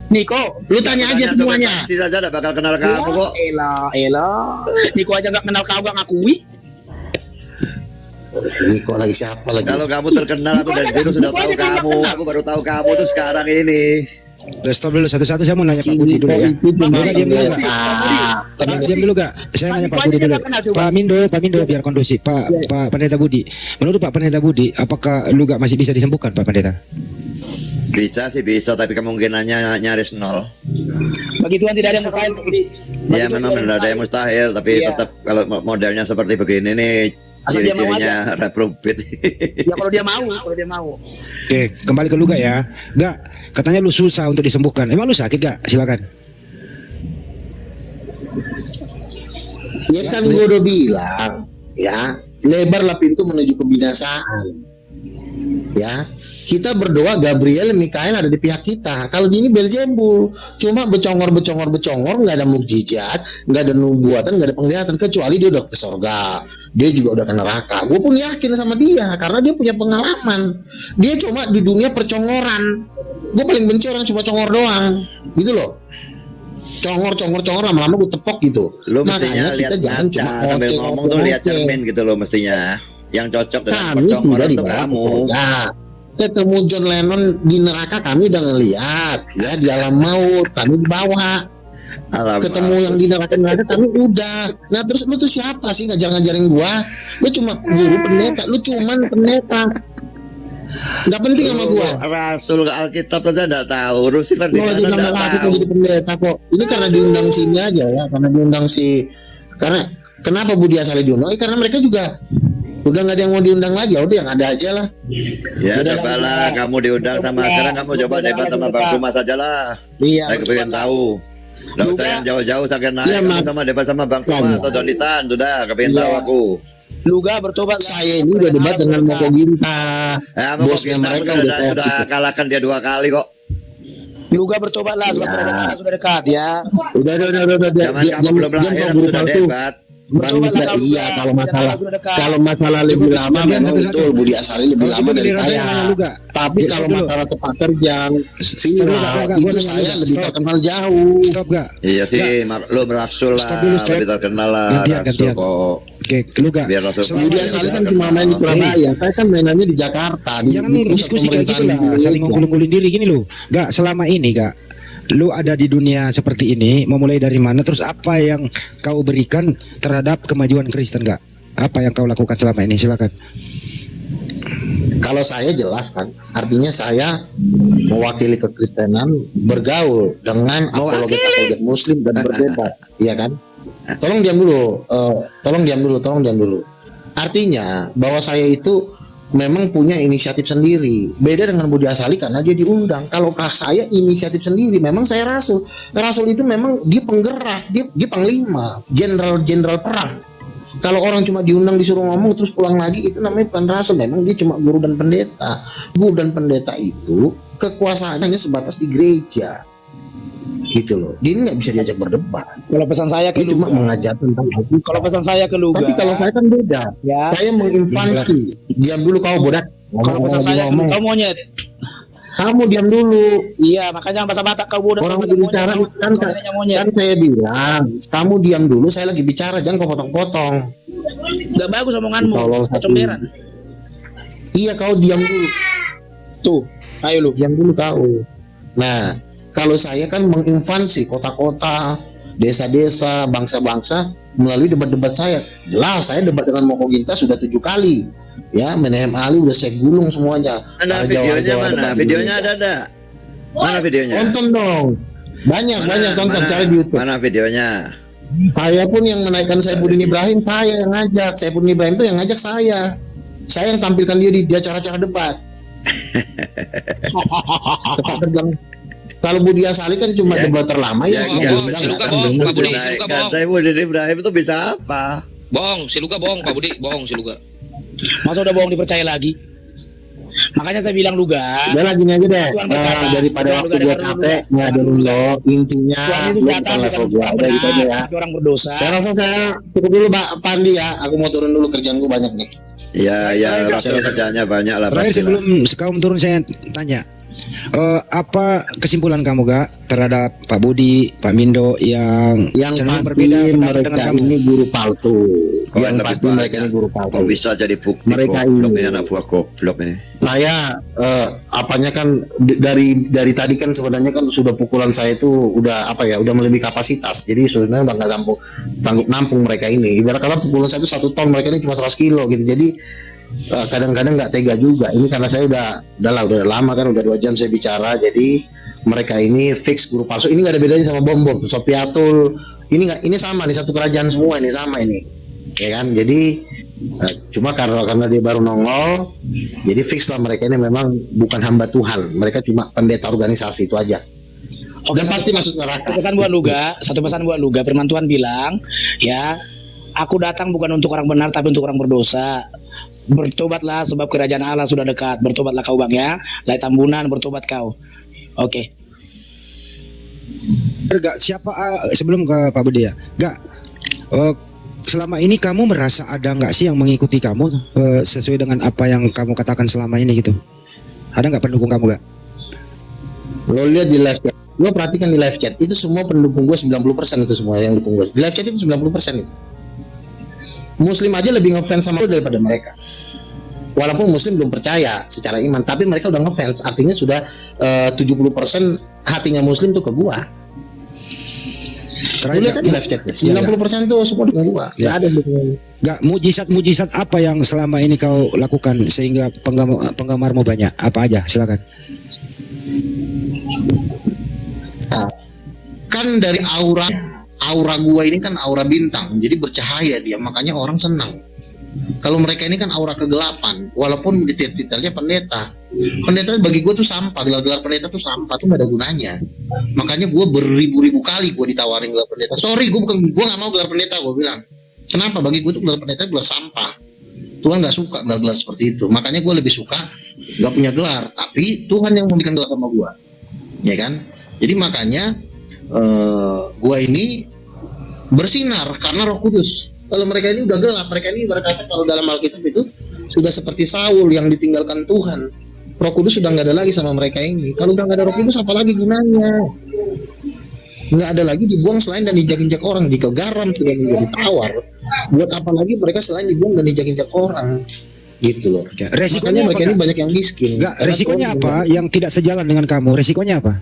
Niko, lu tanya aja semuanya. Si saja enggak bakal kenal kamu kok. Elah. Niko aja enggak kenal kau, enggak ngakui. Niko lagi siapa lagi? Kalau kamu terkenal aku dari dulu sudah tahu kamu. Aku baru tahu kamu tuh sekarang ini. Stop dulu satu-satu, saya mau nanya Pak Budi dulu ya. Diam dulu gak? Diam dulu gak? Saya nanya Pak Budi dulu. Pak Mindo biar kondusif. Pak Pendeta Budi. Menurut Pak Pendeta Budi, apakah lu gak masih bisa disembuhkan Pak Pendeta? Bisa sih bisa, tapi kemungkinannya nyaris nol. Bagi Tuhan tidak ada yang mustahil. Ya memang benar ada yang mustahil, tapi tetap kalau modelnya seperti begini nih, ciri-cirinya reprobate. Ya kalau dia mau. Oke, kembali ke lu gak ya? Gak, katanya lu susah untuk disembuhkan. Emang lu sakit gak? Silakan. Ya kan gue udah bilang, ya lebarlah pintu menuju kebinasaan. Ya, kita berdoa Gabriel, Mikael ada di pihak kita. Kalau ini Beelzebul, cuma becongor, nggak ada mukjizat, nggak ada nubuatan, nggak ada penglihatan, kecuali dia udah ke surga, dia juga udah ke neraka. Gue pun yakin sama dia karena dia punya pengalaman. Dia cuma di dunia percongoran. Gue paling benci orang cuma congor doang, gitu loh. Congor lama-lama gue tepok gitu. Lo mestinya lihat ngaca sambil ngomong tuh lihat cermin gitu loh mestinya. Yang cocok dengan percongoran tuh kamu. Ketemu John Lennon di neraka kami udah ngeliat, ya di alam maut kami dibawa. Ketemu yang di neraka kami udah. Nah terus lu tuh siapa sih ngajarin gua? Lu cuma guru pendeta, lu cuman pendeta. Nggak penting sama gua. Rasul Alkitab saja nggak tahu. Lucifer di mana nggak tahu. Jadi pendeta kok. Ini karena diundang sini aja ya, karena diundang karena kenapa Budi Asali diundang? Karena mereka juga udah nggak ada yang mau diundang lagi, udah yang ada aja lah. Ya cobalah kamu diundang sama sekarang kamu coba debat sama Bang Dumas aja lah. Iya. Saya pengen tahu. Nggak usah yang jauh-jauh saya naik kamu sama debat sama Bang Suma atau Donitan sudah kepengen tahu aku. Luga bertobat. Saya ini udah debat dengan Moko Ginta. Bosnya mereka sudah kalahkan dia 2 kali kok. Luga bertobatlah, sudah dekat ya. Udah. Jangan kamu belum lahir sudah debat. Iya, kalau masalah lebih lama memang betul Budi Asali lebih lama dari saya. Tapi kalau masalah tepat terjang, viral itu saya lebih terkenal jauh. Stop gak? Iya sih, lo Rasul lah, lebih terkenal lah. Rasul kok. Oke, lu gak? Budi Asali kan cuma main di Surabaya, saya kan mainannya di Jakarta. Jangan diskusi kayak gitu lah, saling ngulung-ngulung diri gini lo. Gak, selama ini gak, lu ada di dunia seperti ini, memulai dari mana, terus apa yang kau berikan terhadap kemajuan Kristen gak? Apa yang kau lakukan selama ini, silakan. Kalau saya jelas kan, artinya saya mewakili kekristenan, bergaul dengan apologet Muslim dan berdebat, iya kan? Tolong diam dulu. Artinya bahwa saya itu memang punya inisiatif sendiri. Beda dengan Budi Asali karena dia diundang. Kalau saya inisiatif sendiri, memang saya rasul. Rasul itu memang dia penggerak, dia panglima, jenderal perang. Kalau orang cuma diundang disuruh ngomong terus pulang lagi, itu namanya bukan rasul. Memang dia cuma guru dan pendeta. Guru dan pendeta itu kekuasaannya sebatas di gereja. Gitu loh, dia nggak bisa diajak berdebat. Kalau pesan saya ke cuma mengajar tentang itu. Kalau pesan saya ke Luga, tapi kalau saya kan beda. Ya. Saya menginfansi. Diam dulu kau bodak. Kalau pesan saya, kau monyet. Kamu diam dulu. Iya, makanya bahasa Batak kau bodak. Orang berbicara kan saya bilang, kamu diam dulu. Saya lagi bicara, jangan kau potong-potong. Gak bagus omonganmu. Kecomberan. Iya, kau diam dulu. Tuh, ayo lu. Diam dulu kau. Nah. Kalau saya kan menginvasi kota-kota, desa-desa, bangsa-bangsa melalui debat-debat saya. Jelas saya debat dengan Moko Ginta sudah 7 kali. Ya, Menahem Ali udah saya gulung semuanya. Mana videonya mana? Videonya ada? Mana videonya? Tonton dong. Banyak tonton cari di YouTube. Mana videonya? Saya pun yang menaikkan Saifuddin Ibrahim, saya yang ngajak. Saifuddin Ibrahim itu yang ngajak saya. Saya yang tampilkan dia di acara-acara debat. Tepat terbilang. Kalau Budi Asali kan cuma debat terlama ya. Saya Budi Ibrahim itu bisa apa? Bohong, si Luga bohong, Pak Budi, bohong si Luga. Masa udah bohong dipercaya lagi? Makanya saya bilang Luga. Udah lagi aja deh. Daripada waktu gua capek ngadain lo, intinya lu bukan level gua. Udah gitu aja ya. Orang berdosa. Saya rasa saya cukup dulu Pak Pandi ya. Aku mau turun dulu, kerjaan gua banyak nih. Ya, Rasul kerjanya banyak lah. Terakhir sebelum kaum turun saya tanya. Apa kesimpulan kamu gak terhadap Pak Budi, Pak Mindo yang cenderung pasti berbeda pendapat dengan mereka kamu? ini guru palsu. Kok Yang lebih pasti mereka banyak? ini guru palsu. Kok bisa jadi bukti Mereka goblok ini. ini anak buah goblok ini? Saya apanya kan dari tadi kan sebenarnya kan sudah pukulan saya itu udah apa ya, udah melebihi kapasitas. Jadi sebenarnya udah nggak sanggup nampung mereka ini. Ibarat kalau pukulan saya itu 1 ton, mereka ini cuma 100 kilo gitu. Jadi kadang-kadang nggak tega juga. Ini karena saya udah lama kan, udah 2 jam saya bicara. Jadi mereka ini fix guru palsu. Ini nggak ada bedanya sama bom Sopiatul. Ini sama nih, satu kerajaan semua ini, sama ini, ya kan? Jadi cuma karena dia baru nongol, jadi fix lah mereka ini memang bukan hamba Tuhan. Mereka cuma pendeta organisasi, itu aja. Oke, Dan pasti masuk neraka. Satu pesan buat Luga. Firman Tuhan bilang, ya, aku datang bukan untuk orang benar tapi untuk orang berdosa. Bertobatlah sebab kerajaan Allah sudah dekat. Bertobatlah kau bang ya. Lai Tambunan, bertobat kau. Oke. Gak siapa sebelum ke Pak Budi ya, gak selama ini kamu merasa ada nggak sih yang mengikuti kamu sesuai dengan apa yang kamu katakan selama ini gitu? Ada nggak pendukung kamu gak? Lo lihat di live chat, lo perhatikan di live chat, itu semua pendukung gue 90% itu semua yang dukung gue. Di live chat itu 90% itu. Muslim aja lebih ngefans sama lo daripada mereka. Walaupun Muslim belum percaya secara iman, tapi mereka udah ngefans. Artinya sudah 70% hatinya Muslim tuh ke gua. Lu lihat aja live chatnya, 90% tuh semua dukung gua. Gak ada dukung. Gak mujizat apa yang selama ini kau lakukan sehingga penggemarmu banyak? Apa aja? Silakan. Nah, kan dari aura gua ini kan aura bintang, jadi bercahaya dia, makanya orang senang. Kalau mereka ini kan aura kegelapan, walaupun detail-detailnya pendeta bagi gue tuh sampah. Gelar-gelar pendeta tuh sampah, tuh gak ada gunanya. Makanya gue beribu-ribu kali gue ditawarin gelar pendeta. Sorry, gue gak mau gelar pendeta, gue bilang. Kenapa? Bagi gue tuh gelar pendeta gelar sampah. Tuhan gak suka gelar-gelar seperti itu. Makanya gue lebih suka gak punya gelar, tapi Tuhan yang memberikan gelar sama gue, ya kan? Jadi makanya gue ini bersinar karena Roh Kudus. Kalau mereka ini udah gelap, mereka ini berkata kalau dalam Alkitab itu sudah seperti Saul yang ditinggalkan Tuhan. Roh Kudus sudah nggak ada lagi sama mereka ini. Kalau udah nggak ada Roh Kudus, apalagi gunanya? Nggak ada lagi dibuang selain dan dijak-injak orang. Jika garam sudah menjadi tawar, buat apa lagi mereka selain dibuang dan dijak-injak orang? Gitu loh. Resikonya makanya mereka ini banyak yang miskin. Enggak, resikonya apa? Yang tidak sejalan dengan kamu, resikonya apa?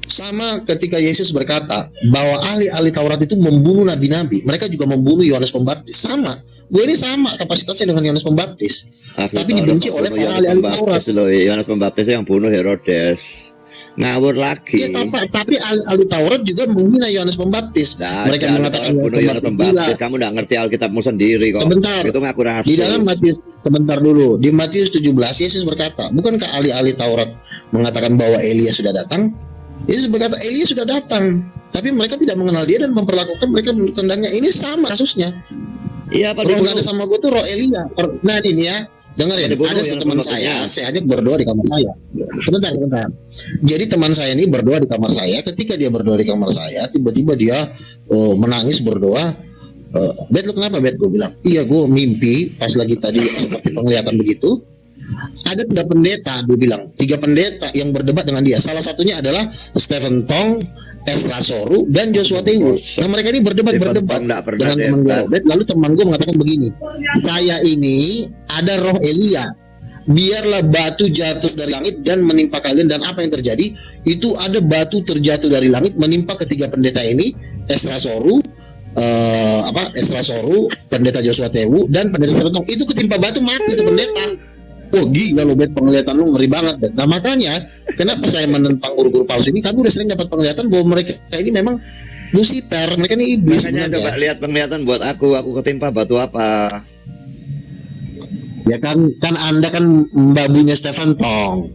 Sama ketika Yesus berkata bahwa ahli-ahli Taurat itu membunuh nabi-nabi, mereka juga membunuh Yohanes Pembaptis. Sama, gue ini sama kapasitasnya dengan Yohanes Pembaptis, tapi dibenci oleh para ahli-ahli Taurat. Yohanes Pembaptis yang bunuh Herodes, ngawur lagi. Ya, tapi ahli Taurat juga menghina Yohanes Pembaptis. Mereka mengatakan bunuh Yohanes Pembaptis. Kamu nggak ngerti Alkitabmu sendiri kok. Sebentar. Itu ngaku rahasia. Di dalam Matius, sebentar dulu. Di Matius 17 Yesus berkata, bukankah ahli-ahli Taurat mengatakan bahwa Elia sudah datang? Yesus berkata Elia sudah datang, tapi mereka tidak mengenal dia dan memperlakukan mereka menurut kehendaknya. Ini sama kasusnya. Iya, Pak. Roh yang ada sama gue tuh roh Elia. Nah ini ya, dengar ya, ada satu teman saya ajak berdoa di kamar saya. Sebentar. Jadi teman saya ini berdoa di kamar saya. Ketika dia berdoa di kamar saya, tiba-tiba dia menangis berdoa. Bet, lu kenapa Bet? Gue bilang, iya gue mimpi pas lagi tadi seperti penglihatan begitu. Ada 3 pendeta, dia bilang 3 pendeta yang berdebat dengan dia. Salah satunya adalah Stephen Tong, Ezra Soru, dan Joshua Tewu. Nah mereka ini berdebat dengan teman gue. Lalu teman gue mengatakan begini, saya ini ada roh Elia. Biarlah batu jatuh dari langit dan menimpa kalian. Dan apa yang terjadi? Itu ada batu terjatuh dari langit menimpa ketiga pendeta ini, Ezra Soru, pendeta Joshua Tewu, dan pendeta Stephen Tong. Itu ketimpa batu, mati itu pendeta. Oh gila lo Bet, penglihatan lu ngeri banget Bet. Nah makanya kenapa saya menentang guru-guru palsu ini, kami udah sering dapat penglihatan bahwa mereka ini memang Lucifer, mereka ini iblis. Makanya coba lihat penglihatan buat aku ketimpa batu apa. Ya kan Anda kan babunya Stephen Tong.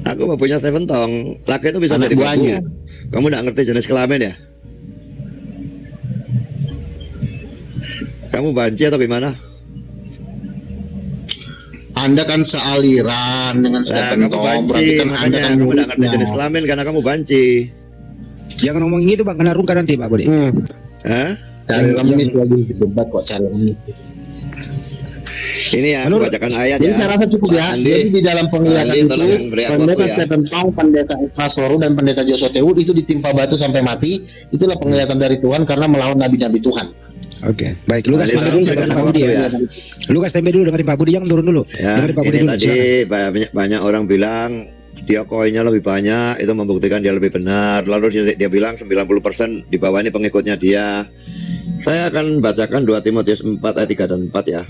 Aku babunya Stephen Tong. Laki itu bisa anak dari buahnya. babu. Kamu nggak ngerti jenis kelamin ya? Kamu banci atau gimana? Anda kan sealiran dengan Stephen Tong, berarti kan Anda kan kamu nggak ngerti jenis kelamin karena kamu banci. Jangan ngomong gitu Bang, kena rungka nanti Pak Budi. Cari remis lagi debat kok cari remis. Ini ya, Menurut- bacakan ayat Jadi ya. saya rasa cukup ya. Pak Andi. Jadi di dalam penglihatan Andi, itu, tolong beri aku pendeta waktu ya. Stephen Tong, pendeta Ephasoru dan pendeta Joshua Teud itu ditimpa batu sampai mati. Itulah penglihatan dari Tuhan karena melawan nabi-nabi Tuhan. Oke, baik. Lu kasih Andi, dulu berikan dengerin Pak aku Budi waktu ya. Lu kasih tempe dulu dengerin Pak Budi, jangan turun dulu. Ya, Dengerin Pak Budi ini dulu. tadi silakan. banyak orang bilang dia koinnya lebih banyak, itu membuktikan dia lebih benar. Lalu dia bilang 90% di bawah ini pengikutnya dia. Saya akan bacakan 2 Timotius 4 ayat 3 dan 4 ya.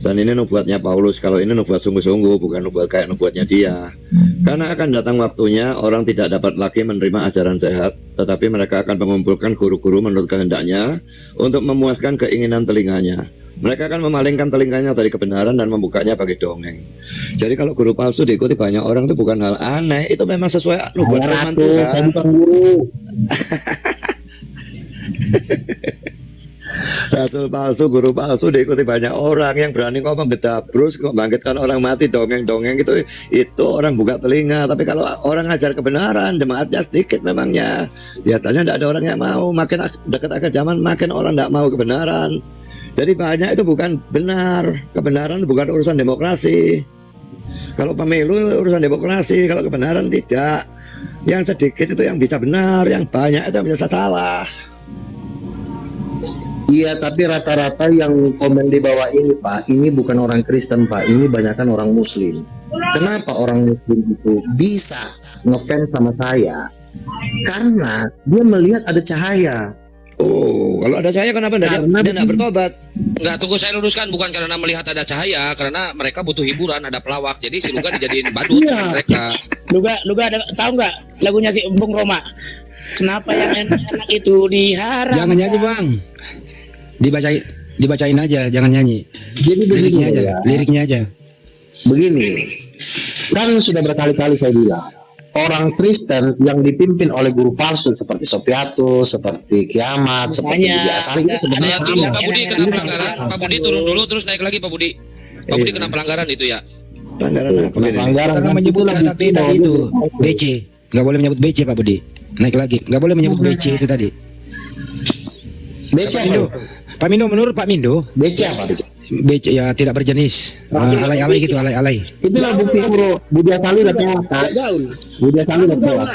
Dan ini nubuatnya Paulus. Kalau ini nubuat sungguh-sungguh, bukan nubuat kayak nubuatnya dia. Karena akan datang waktunya orang tidak dapat lagi menerima ajaran sehat, tetapi mereka akan mengumpulkan guru-guru menurut kehendaknya untuk memuaskan keinginan telinganya. Mereka akan memalingkan telinganya dari kebenaran dan membukanya bagi dongeng. Jadi kalau guru palsu diikuti banyak orang itu bukan hal aneh, itu memang sesuai nubuat firman Ratu, saya Tuhan. bukan guru. Rasul palsu, guru palsu diikuti banyak orang yang berani ngomong gedabrus, membangkitkan orang mati, dongeng-dongeng itu orang buka telinga. Tapi kalau orang ngajar kebenaran, jemaatnya sedikit memangnya. Biasanya tidak ada orang yang mau. Makin dekat akhir zaman, makin orang tidak mau kebenaran. Jadi banyak itu bukan benar. Kebenaran bukan urusan demokrasi. Kalau pemilu urusan demokrasi, kalau kebenaran tidak. Yang sedikit itu yang bisa benar, yang banyak itu yang bisa salah. Iya, tapi rata-rata yang komen di bawah ini, Pak, ini bukan orang Kristen, Pak. Ini banyakkan orang Muslim. Kenapa orang Muslim itu bisa ngefans sama saya? Karena dia melihat ada cahaya. Oh, kalau ada cahaya kenapa dia tidak bertobat? Enggak, tunggu saya luruskan, bukan karena melihat ada cahaya, karena mereka butuh hiburan, ada pelawak. Jadi si Luga dijadiin badut Iya. sama mereka. Luga ada tahu nggak lagunya si Bung Roma? Kenapa yang enak itu diharap? Jangan nyanyi, Bang. Dibacain aja, jangan nyanyi. Jadi begini Liriknya aja, ya. liriknya aja. Begini, kan sudah berkali-kali saya bilang, orang Kristen yang dipimpin oleh guru palsu seperti Sopiatus, seperti Kiamat, seperti Makanya, Budi Asari itu ada- sebenarnya Ada tunggu sama. Pak Budi kena pelanggaran. Pak Budi turun dulu terus naik lagi Pak Budi. Pak Budi kena pelanggaran itu ya. Pelanggaran apa Kena ini? pelanggaran Karena dan menyebut itulah KTP bukti tadi bahwa itu dia- BC, nggak boleh menyebut BC Pak Budi. Naik lagi, nggak boleh menyebut BC itu tadi. Beca Pak Mindo, apa? Pak Mindo, menurut Pak Mindo, Beca apa? BC ya tidak berjenis, alay-alay gitu, alay-alay. Itulah bukti bro. Budi Asari udah tewas kan? Nggak gaul. Budi Asari udah tewas.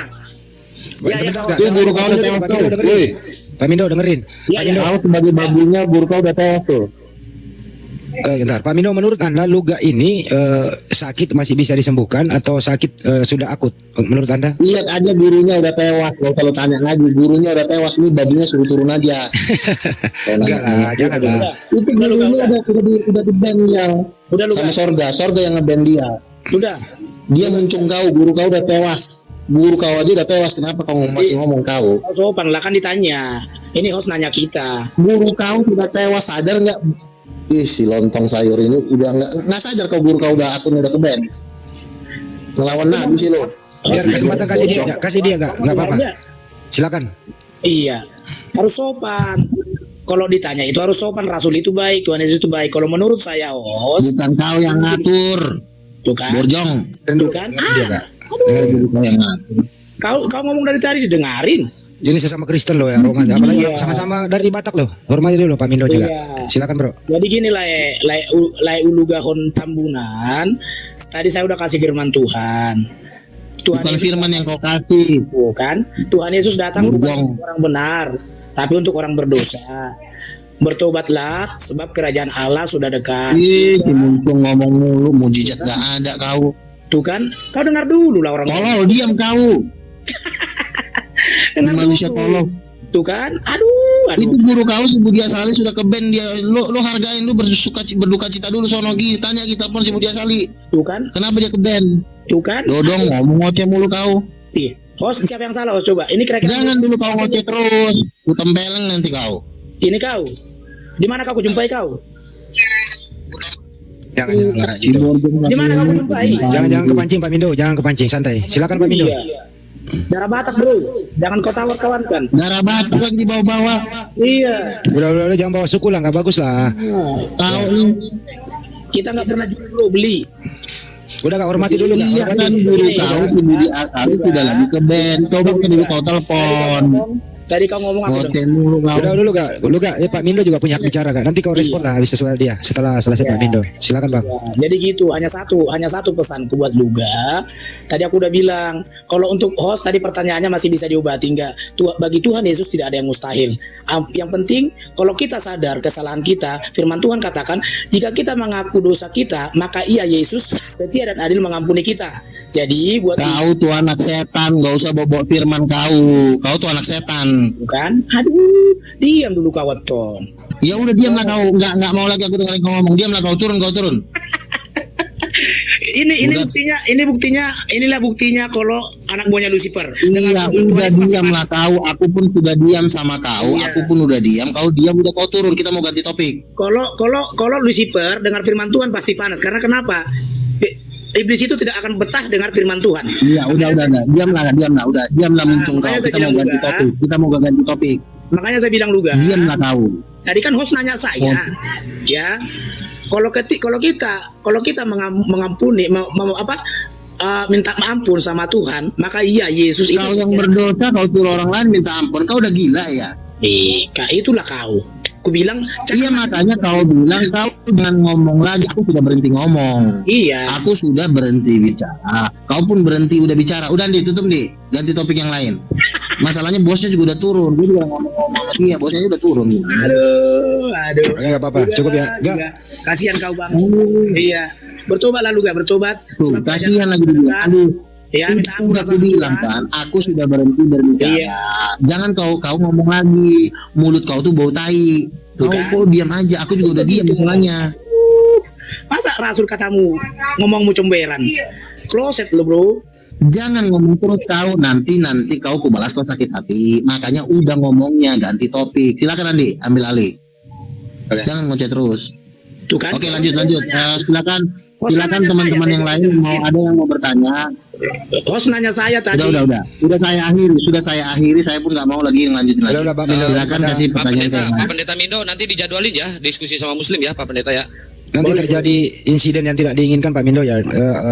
Ya, Sebentar, ya, nggak? Itu guru kau Pak udah Mindo, tewas Pak tuh. Mindo dengerin. Woi, Pak Mindo dengerin. Ya, ya. kau sebagai babunya guru kau udah tewas tuh. Bentar, Pak Mindo, menurut Anda luga ini sakit masih bisa disembuhkan atau sakit sudah akut? Menurut Anda? Lihat aja gurunya udah tewas. Gak usah lu tanya lagi. Gurunya udah tewas. Ini babunya suruh turun aja. Enggak lah, jangan lah. Itu gurunya udah di ban yang Udah sama Luga. Sorga yang ngeband dia. Udah. Dia muncung kau, guru kau udah tewas. Guru kau aja udah tewas. Kenapa kau masih ngomong kau? Kau sopan lah kan ditanya. Ini host nanya kita. Guru kau sudah tewas, sadar nggak? Ih, si lontong sayur ini udah nggak sadar kau guru kau udah akunnya udah ke ban. Ngelawan nabi sih lo. Biar kesempatan kasih dia nggak apa-apa. Silakan. Iya. Harus sopan. Kalau ditanya itu harus sopan. Rasul itu baik, Tuhan Yesus itu baik. Kalau menurut saya host, Bukan kau yang ngatur, tuh kan? Borjong. Tuh kan? Dia nggak. Guru kau yang ngatur. Kau ngomong dari tadi didengarin. Ini sesama Kristen loh ya, Roman. Apalagi Iya. sama-sama dari Batak loh. Hormati dulu Pak Mindo juga. Iya. Silakan bro. Jadi gini lai ulugahon Tambunan. Tadi saya udah kasih firman Tuhan. Tuhan Bukan Yesus firman yang kau kasih. bukan. Tuhan Yesus datang bukan Bohong. untuk orang benar, tapi untuk orang berdosa. Bertobatlah, sebab kerajaan Allah sudah dekat. Ih, si muncung ngomong mulu, mujizat gak ada kau. Tuh kan, kau dengar dulu lah orang. Tolol, diam kau. Dengar Manusia dulu. tolol. Tuh kan, aduh. Itu guru kau si Budi Asali sudah ke band dia. Lo hargain, lu berduka cita dulu sono gini. Tanya kita pun si Budi Asali. Tuh kan, Kenapa dia ke band? tuh kan. Dodong ngomong ngoceh mulu kau. Ih, host siapa yang salah host coba? Ini kira-kira. Jangan dulu kau ngoceh terus. Ku tempeleng nanti kau. Ini kau. Di mana kau jumpai kau? Jangan lah gitu. Di mana kau jumpai? Jangan kepancing Pak Mindo, jangan kepancing, santai. Silakan Pak Mindo. Iya. Darah Batak bro, jangan kau tawar kawan kan. Darah batu lagi di bawah-bawah. Iya. Udah jangan bawa suku lah, nggak bagus lah. Nah, Kau ini. kita nggak pernah jual bro, beli. Udah nggak hormati dulu nggak? Iya Hormati. kan guru kau si Budi Asali sudah lagi ke band. Coba ke dulu kau telepon. Tadi kau ngomong aku dengar. Konten mulu kau. Udah dulu Kak. Lu Kak, Pak Mindo juga punya hak bicara Kak. Nanti kau respon lah habis setelah dia. Setelah selesai Pak Mindo. Silakan Bang. Ya, jadi gitu, hanya satu pesanku buat Luga. Tadi aku udah bilang, kalau untuk host tadi pertanyaannya masih bisa diobati enggak? Bagi Tuhan Yesus tidak ada yang mustahil. Yang penting kalau kita sadar kesalahan kita, firman Tuhan katakan, jika kita mengaku dosa kita, maka Ia Yesus setia dan adil mengampuni kita. Jadi buat Kau tuh anak setan, gak usah bawa firman kau. Kau tuh anak setan. bukan, aduh, diam dulu kawan Tom. Ya udah diamlah kau, nggak mau lagi aku dengerin kau ngomong. Diamlah kau, turun. Inilah buktinya kalau anak buahnya Lucifer. Iya, udah diamlah kau. Aku pun sudah diam sama kau. Iya. Aku pun udah diam. Kau diam, udah kau turun. Kita mau ganti topik. Kalau Lucifer dengar firman Tuhan pasti panas. Karena kenapa? Iblis itu tidak akan betah dengar firman Tuhan. Iya, udah. Diamlah muncung kau. Kita mau ganti topik. Makanya saya bilang Luga. Diamlah kau. Tadi kan host nanya saya, ya. Kalau kita mengampuni, minta ampun sama Tuhan, maka iya Yesus itu. Kau yang berdosa, kau suruh orang lain minta ampun. Kau udah gila ya? Itulah kau. Ku bilang. Iya, makanya kau bilang kau jangan ngomong lagi. Aku sudah berhenti ngomong. Iya. Aku sudah berhenti bicara. Kau pun berhenti udah bicara. Udah ditutup ganti topik yang lain. Masalahnya bosnya juga udah turun. Dia udah ngomong sama dia. Bosnya udah turun. Aduh. Enggak apa-apa, cukup ya. Enggak. Kasihan kau Bang. Iya. Bertobat lalu gak bertobat. Tuh, kasihan lagi dibilang. Aduh. Ya, Itu udah aku bilang kan, aku sudah berhenti berbicara. Iya. Jangan kau ngomong lagi. Mulut kau tuh bau tai. Kau Bukan. kok diam aja. Aku juga udah diam semuanya. Masa Rasul katamu ngomongmu comberan? Kloset lo bro. Jangan ngomong terus kau. Nanti kau balas kau sakit hati. Makanya udah ngomongnya, ganti topik. Silakan Andi, ambil alih. Jangan ngoceh terus. Tuh kan. Oke, lanjut. Silakan teman-teman yang lain ada yang mau bertanya. Host nanya saya tadi. Udah. Sudah saya akhiri. Saya pun nggak mau lagi lanjutin lagi. Udah, Pak Mindo. Silakan kasih Pak pertanyaan Pendeta, ke Pak Pendeta Mindo nanti dijadwalin ya diskusi sama Muslim ya Pak Pendeta ya. Nanti terjadi insiden yang tidak diinginkan Pak Mindo ya.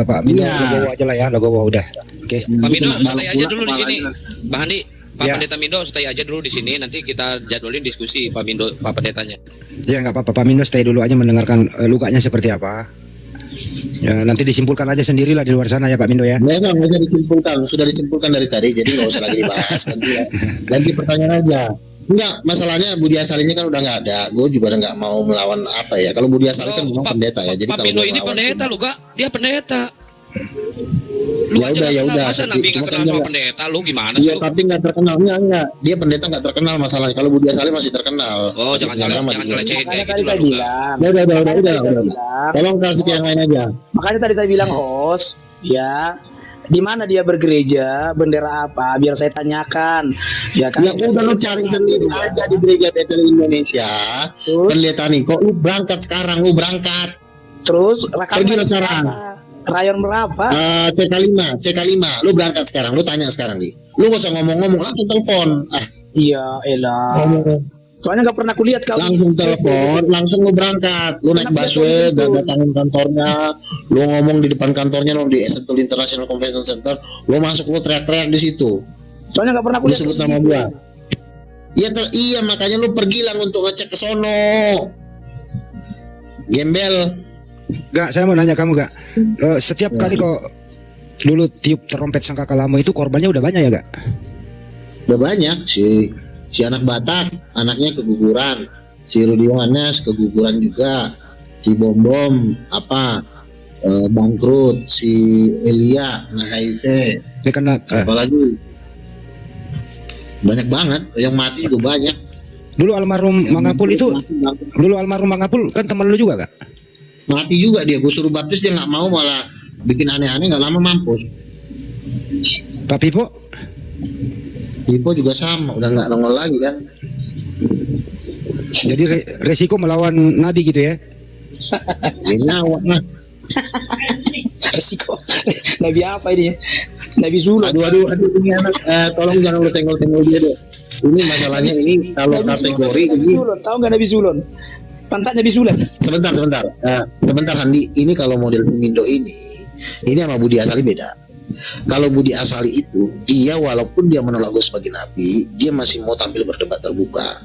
Pak Mindo Iya. legowo aja lah ya, legowo udah. Oke. Pak Mindo stay aja pula dulu di sini. kepalanya. Pak Handi, Pak Ya. Pendeta Mindo stay aja dulu di sini. Nanti kita jadwalin diskusi Pak Mindo, Pak Pendetanya. Ya nggak apa-apa, Pak Mindo stay dulu aja mendengarkan lukanya seperti apa. Ya, nanti disimpulkan aja sendirilah di luar sana ya Pak Mindo ya. Nggak usah disimpulkan. Sudah disimpulkan dari tadi, jadi nggak usah lagi dibahas. Ganti pertanyaan aja. Enggak, masalahnya Budi Asal ini kan udah nggak ada. Gue juga udah nggak mau melawan apa ya. Kalau Budi Asal kan memang pendeta ya. Jadi Pak kalau Mindo gua ini melawan- pendeta lu Kak. Dia pendeta. Lu Ya aja udah, nggak ya kenal, udah. masa Nabi nggak Cuma kenal kan sama dia- pendeta lu gimana sih Iya, lu? tapi nggak terkenal. Enggak. Dia pendeta nggak terkenal masalahnya. Kalau Budi Asal masih terkenal. Oh, Masih jangan agama jangan dia. ngelecehin kayak Makanya tadi gitu lah saya lu Kak. bilang. Udah. Tolong kasih ke yang lain aja. Makanya tadi saya bilang host, ya. Di mana dia bergereja, bendera apa? Biar saya tanyakan. Ya kan? Ya udah lo cari sendiri aja di gereja Bethel Indonesia. Terus? Pendeta Niko, lu berangkat sekarang, lu berangkat. Terus rekaman Pergilah sekarang. Rayon berapa? CK5, lu berangkat sekarang, lu tanya sekarang nih. Lu gak usah ngomong-ngomong, langsung telepon. Iya, elah. Soalnya nggak pernah kulihat kau. Langsung telepon, langsung lu berangkat. Lu naik busway dan datangin kantornya. Lu ngomong di depan kantornya, lu di Sentul International Convention Center. Lu masuk, lu teriak-teriak di situ. Soalnya nggak pernah Lu kulihat. sebut nama gua. Iya, makanya lu pergilah untuk ngecek ke sono. Gembel. Gak, saya mau nanya kamu gak. Setiap kali kok dulu tiup trompet sangkakalamu itu korbannya udah banyak ya gak? Udah banyak si anak Batak, anaknya keguguran. Si Rudi Yohanes keguguran juga. Si Bom bangkrut. Si Elia kena HIV. Ini kena Apalagi banyak banget yang mati juga banyak. dulu almarhum Mangapul itu, kan teman lu juga gak? Mati juga dia. Gue suruh baptis dia nggak mau, malah bikin aneh-aneh, nggak lama mampus. Pak Pipo? Tipo juga sama, udah nggak nongol lagi kan. Jadi resiko melawan Nabi gitu ya? Ini awak mah. Resiko. Nabi apa ini? Nabi Zulun. Aduh ini anak, tolong jangan lu senggol-senggol dia deh. Ini masalahnya ini kalau kategori Nabi ini. Zulun. Tahu nggak Nabi Zulun? Pantat Nabi Zulun. Sebentar Handi. Ini kalau model Mindo ini sama Budi Asali beda. Kalau Budi Asali itu, dia walaupun dia menolak gue sebagai nabi, dia masih mau tampil berdebat terbuka.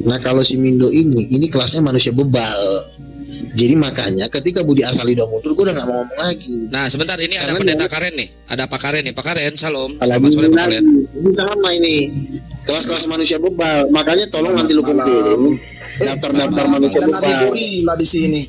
Nah kalau si Mindo ini kelasnya manusia bebal. Jadi makanya ketika Budi Asali udah mundur, gue udah gak mau ngomong lagi. Nah, sebentar ini ada Karena pendeta dia- Karen nih. Ada Pak Karen nih. Pak Karen, salam. Selamat sore Pak Karen. Ini sama ini kelas-kelas manusia bebal. Makanya tolong nanti lu kumpulin daftar-daftar manusia Ada Nabi bebal. gorila di sini.